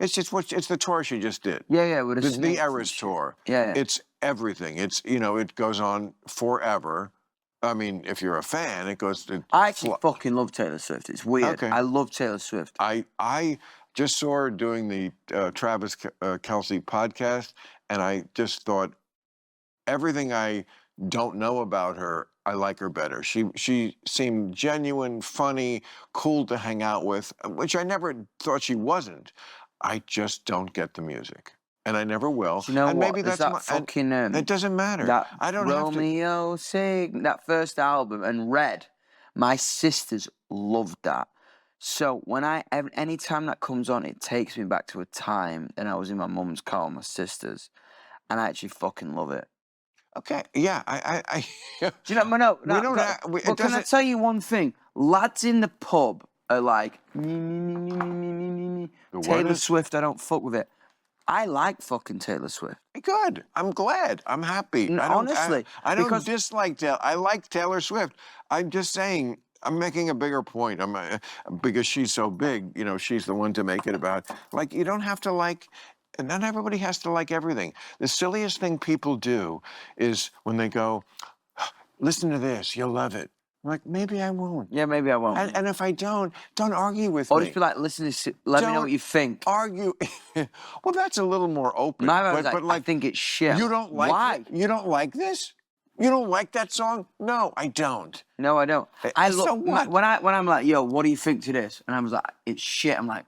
It's just it's the tour she just did. Yeah, with the Eras tour. Yeah. It's everything. It's it goes on forever. I mean, if you're a fan, it goes to. I actually fucking love Taylor Swift. It's weird. Okay. I love Taylor Swift. I just saw her doing the Travis Kelce podcast, and I just thought everything I don't know about her, I like her better. She seemed genuine, funny, cool to hang out with, which I never thought she wasn't. I just don't get the music, and I never will. Do you know and what? Maybe There's that's that fucking it doesn't matter. That I don't Romeo Sig, that first album, and Red. My sisters loved that. So when any time that comes on, it takes me back to a time when I was in my mum's car with my sisters, and I actually fucking love it. Okay, yeah, I Do you know? No, we don't. But can I tell you one thing? Lads in the pub are like, Taylor Swift. I don't fuck with it. I like fucking Taylor Swift. Good. I'm glad. I'm happy. No, honestly, I don't dislike Taylor. I like Taylor Swift. I'm just saying. I'm making a bigger point. Because she's so big. You know, she's the one to make it about. Like, you don't have to like. And not everybody has to like everything. The silliest thing people do is when they go, listen to this, you'll love it. I'm like, maybe I won't. Yeah, maybe I won't. And if I don't argue with me. Oh, Or just be like, listen to this, let me know what you think. Argue. Well, that's a little more open. But I think it's shit. You don't like Why? You don't like this? You don't like that song? No, I don't. No, I don't. So what? When I'm like, yo, what do you think to this? And I was like, it's shit. I'm like,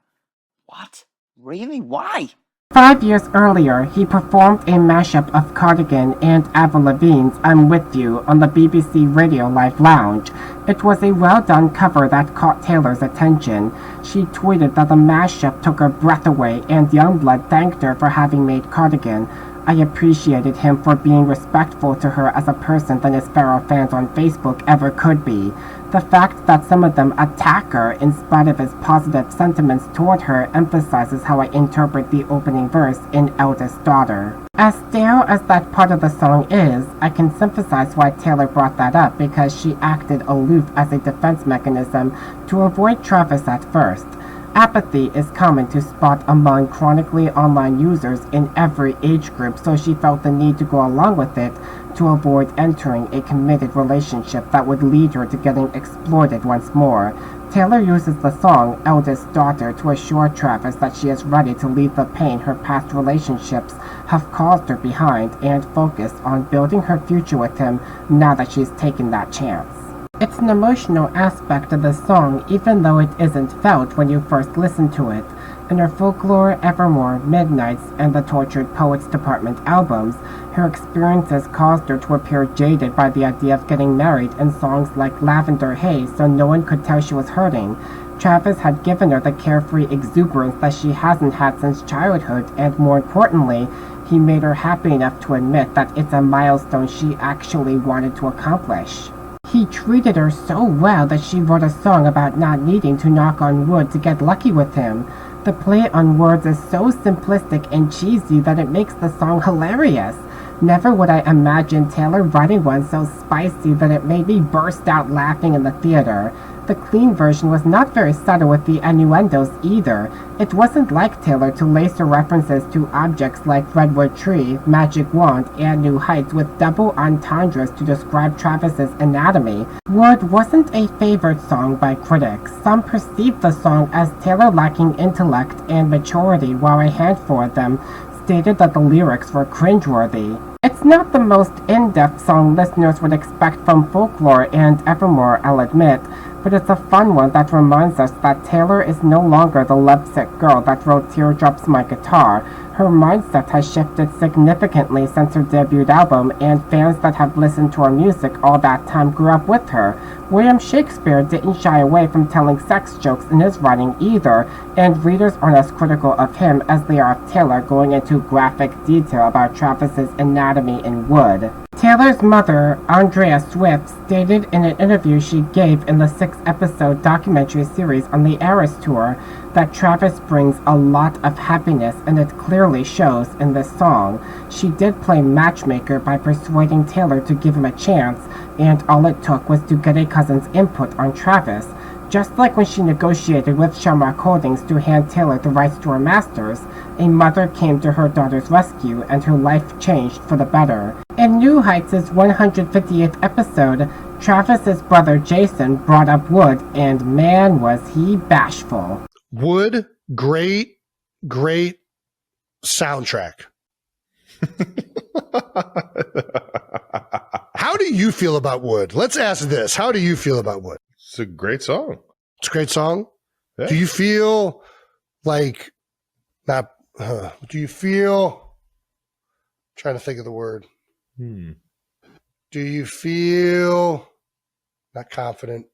what? Really? Why? 5 years earlier, he performed a mashup of Cardigan and Avril Lavigne's I'm With You on the BBC Radio Live Lounge. It was a well-done cover that caught Taylor's attention. She tweeted that the mashup took her breath away, and Youngblood thanked her for having made Cardigan. I appreciated him for being respectful to her as a person than his fellow fans on Facebook ever could be. The fact that some of them attack her in spite of his positive sentiments toward her emphasizes how I interpret the opening verse in Eldest Daughter. As stale as that part of the song is, I can sympathize why Taylor brought that up because she acted aloof as a defense mechanism to avoid Travis at first. Apathy is common to spot among chronically online users in every age group, so she felt the need to go along with it to avoid entering a committed relationship that would lead her to getting exploited once more. Taylor uses the song Eldest Daughter to assure Travis that she is ready to leave the pain her past relationships have caused her behind and focus on building her future with him now that she's taken that chance. It's an emotional aspect of the song, even though it isn't felt when you first listen to it. In her Folklore, Evermore, Midnights, and the Tortured Poets Department albums, her experiences caused her to appear jaded by the idea of getting married in songs like Lavender Haze so no one could tell she was hurting. Travis had given her the carefree exuberance that she hasn't had since childhood, and more importantly, he made her happy enough to admit that it's a milestone she actually wanted to accomplish. He treated her so well that she wrote a song about not needing to knock on wood to get lucky with him. The play on words is so simplistic and cheesy that it makes the song hilarious. Never would I imagine Taylor writing one so spicy that it made me burst out laughing in the theater. The clean version was not very subtle with the innuendos either. It wasn't like Taylor to lace her references to objects like Redwood Tree, Magic Wand, and New Heights with double entendres to describe Travis's anatomy. Wood wasn't a favorite song by critics. Some perceived the song as Taylor lacking intellect and maturity, while a handful of them stated that the lyrics were cringeworthy. It's not the most in-depth song listeners would expect from Folklore and Evermore, I'll admit, but it's a fun one that reminds us that Taylor is no longer the lovesick girl that wrote Teardrops My Guitar. Her mindset has shifted significantly since her debut album, and fans that have listened to her music all that time grew up with her. William Shakespeare didn't shy away from telling sex jokes in his writing either, and readers aren't as critical of him as they are of Taylor, going into graphic detail about Travis's anatomy in Wood. Taylor's mother, Andrea Swift, stated in an interview she gave in the 6-episode documentary series on the Eras Tour that Travis brings a lot of happiness, and it clearly shows in this song. She did play matchmaker by persuading Taylor to give him a chance, and all it took was to get a cousin's input on Travis. Just like when she negotiated with Shamrock Holdings to hand Taylor the rights to her masters, a mother came to her daughter's rescue and her life changed for the better. In New Heights' 158th episode, Travis's brother Jason brought up Wood, and man was he bashful. Wood, great soundtrack. How do you feel about Wood? Let's ask this. How do you feel about Wood? It's a great song. It's a great song. Yeah. Do you feel like not? Do you feel? I'm trying to think of the word. Do you feel not confident?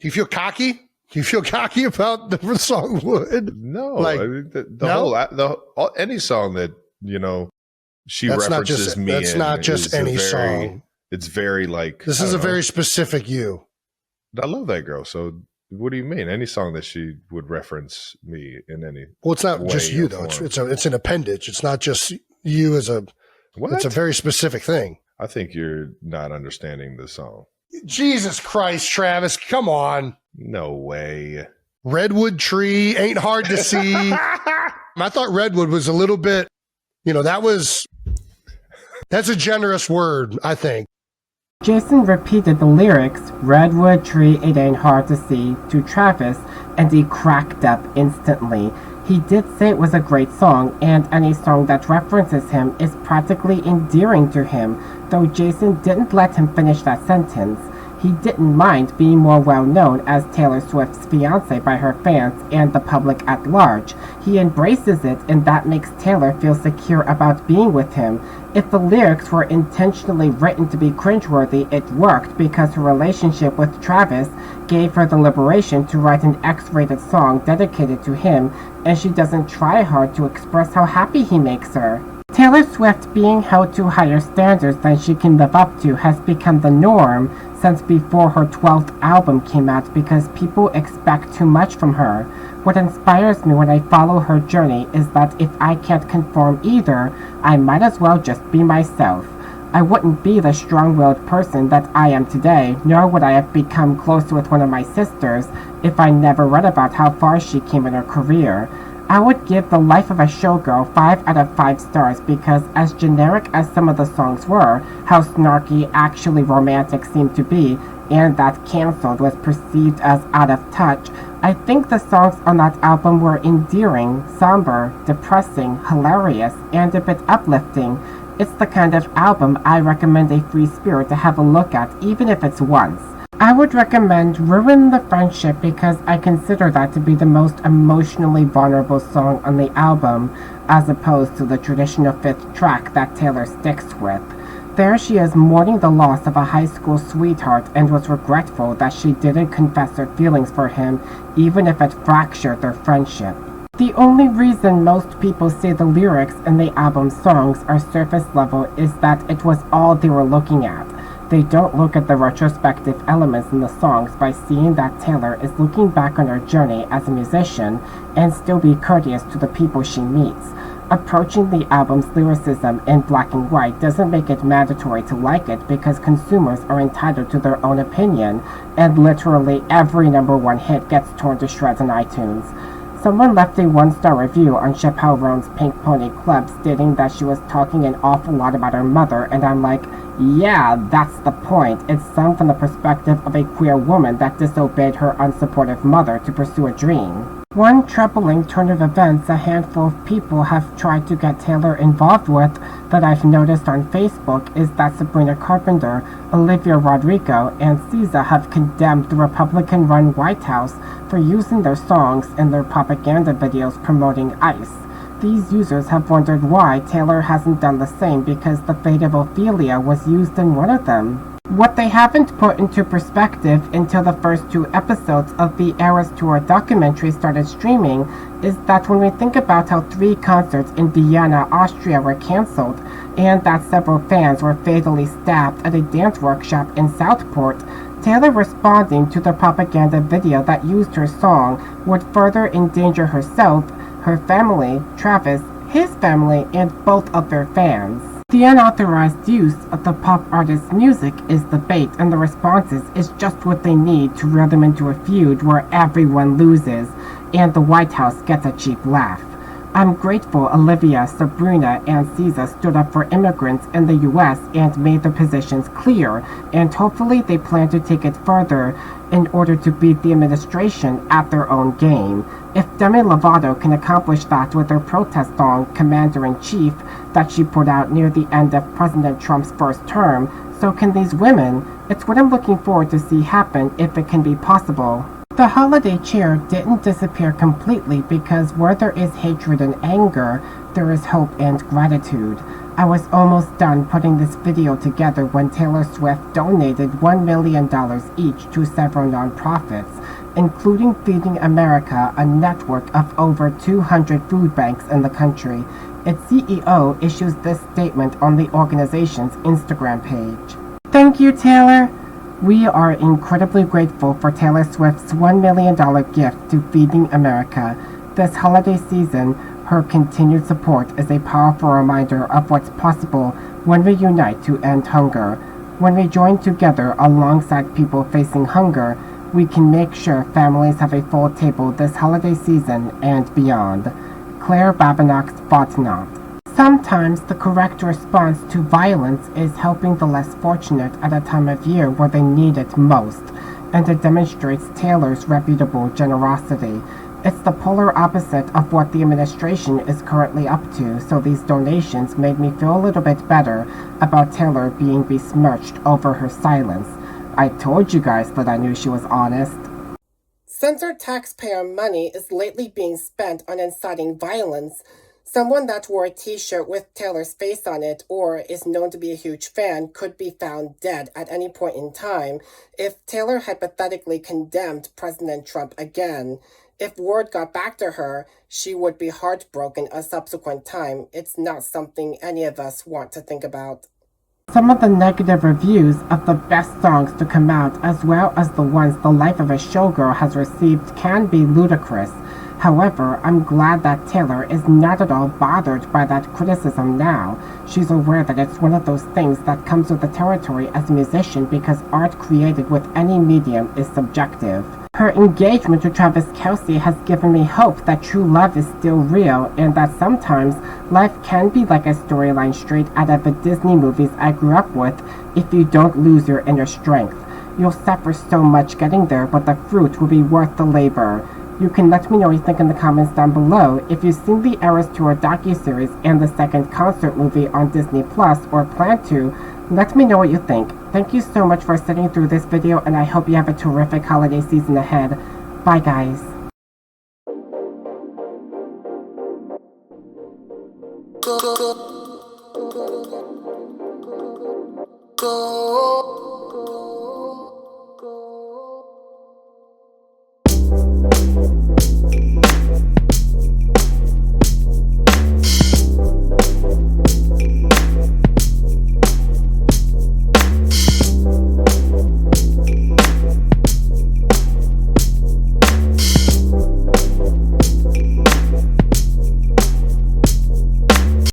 Do you feel cocky? Do you feel cocky about the song Wood? No, Like, I mean, no? any song that, she That's not references just, me that's in not just is any a very, song. it's very like, This I is a don't know. very specific you. I love that girl. So what do you mean? Any song that she would reference me in any Well, it's not way just you or though. form. It's an appendage. It's not just you as a. What? It's a very specific thing. I think you're not understanding the song. Jesus Christ, Travis, come on. No way. Redwood tree ain't hard to see. I thought redwood was a little bit, that's a generous word, I think. Jason repeated the lyrics, "Redwood tree, it ain't hard to see," to Travis, and he cracked up instantly. He did say it was a great song, and any song that references him is practically endearing to him, though Jason didn't let him finish that sentence. He didn't mind being more well-known as Taylor Swift's fiancé by her fans and the public at large. He embraces it, and that makes Taylor feel secure about being with him. If the lyrics were intentionally written to be cringeworthy, it worked because her relationship with Travis gave her the liberation to write an X-rated song dedicated to him, and she doesn't try hard to express how happy he makes her. Taylor Swift being held to higher standards than she can live up to has become the norm since before her 12th album came out because people expect too much from her. What inspires me when I follow her journey is that if I can't conform either, I might as well just be myself. I wouldn't be the strong-willed person that I am today, nor would I have become close with one of my sisters if I never read about how far she came in her career. I would give The Life of a Showgirl 5 out of 5 stars because as generic as some of the songs were, how snarky actually romantic seemed to be, and that Cancelled was perceived as out of touch, I think the songs on that album were endearing, somber, depressing, hilarious, and a bit uplifting. It's the kind of album I recommend a free spirit to have a look at, even if it's once. I would recommend Ruin the Friendship because I consider that to be the most emotionally vulnerable song on the album, as opposed to the traditional 5th track that Taylor sticks with. There she is mourning the loss of a high school sweetheart and was regretful that she didn't confess her feelings for him, even if it fractured their friendship. The only reason most people say the lyrics in the album's songs are surface level is that it was all they were looking at. They don't look at the retrospective elements in the songs by seeing that Taylor is looking back on her journey as a musician and still be courteous to the people she meets. Approaching the album's lyricism in black and white doesn't make it mandatory to like it because consumers are entitled to their own opinion, and literally every #1 hit gets torn to shreds on iTunes. Someone left a 1-star review on Chappelle Roan's Pink Pony Club stating that she was talking an awful lot about her mother, and I'm like, yeah, that's the point. It's sung from the perspective of a queer woman that disobeyed her unsupportive mother to pursue a dream. One troubling turn of events a handful of people have tried to get Taylor involved with that I've noticed on Facebook is that Sabrina Carpenter, Olivia Rodrigo, and SZA have condemned the Republican-run White House for using their songs in their propaganda videos promoting ICE. These users have wondered why Taylor hasn't done the same because the fate of Ophelia was used in one of them. What they haven't put into perspective until the first 2 episodes of the Eras Tour documentary started streaming is that when we think about how 3 concerts in Vienna, Austria were cancelled, and that several fans were fatally stabbed at a dance workshop in Southport, Taylor responding to the propaganda video that used her song would further endanger herself, her family, Travis, his family, and both of their fans. The unauthorized use of the pop artist's music is the bait, and the responses is just what they need to reel them into a feud where everyone loses, and the White House gets a cheap laugh. I'm grateful Olivia, Sabrina, and SZA stood up for immigrants in the U.S. and made their positions clear, and hopefully they plan to take it further in order to beat the administration at their own game. If Demi Lovato can accomplish that with her protest song, Commander-in-Chief, that she put out near the end of President Trump's first term, so can these women. It's what I'm looking forward to see happen if it can be possible. The holiday cheer didn't disappear completely because where there is hatred and anger, there is hope and gratitude. I was almost done putting this video together when Taylor Swift donated $1 million each to several nonprofits, including Feeding America, a network of over 200 food banks in the country. Its CEO issues this statement on the organization's Instagram page. Thank you, Taylor. We are incredibly grateful for Taylor Swift's $1 million gift to Feeding America. This holiday season, her continued support is a powerful reminder of what's possible when we unite to end hunger. When we join together alongside people facing hunger, we can make sure families have a full table this holiday season and beyond. Claire Babinok's Botnot. Sometimes the correct response to violence is helping the less fortunate at a time of year where they need it most, and it demonstrates Taylor's reputable generosity. It's the polar opposite of what the administration is currently up to, so these donations made me feel a little bit better about Taylor being besmirched over her silence. I told you guys that I knew she was honest. Since our taxpayer money is lately being spent on inciting violence, someone that wore a t-shirt with Taylor's face on it or is known to be a huge fan could be found dead at any point in time if Taylor hypothetically condemned President Trump again. If word got back to her, she would be heartbroken a subsequent time. It's not something any of us want to think about. Some of the negative reviews of the best songs to come out, as well as the ones The Life of a Showgirl has received, can be ludicrous. However, I'm glad that Taylor is not at all bothered by that criticism now. She's aware that it's one of those things that comes with the territory as a musician because art created with any medium is subjective. Her engagement to Travis Kelce has given me hope that true love is still real and that sometimes life can be like a storyline straight out of the Disney movies I grew up with if you don't lose your inner strength. You'll suffer so much getting there, but the fruit will be worth the labor. You can let me know what you think in the comments down below. If you've seen the Eras Tour docuseries and the second concert movie on Disney Plus or plan to, let me know what you think. Thank you so much for sitting through this video, and I hope you have a terrific holiday season ahead. Bye, guys. Go.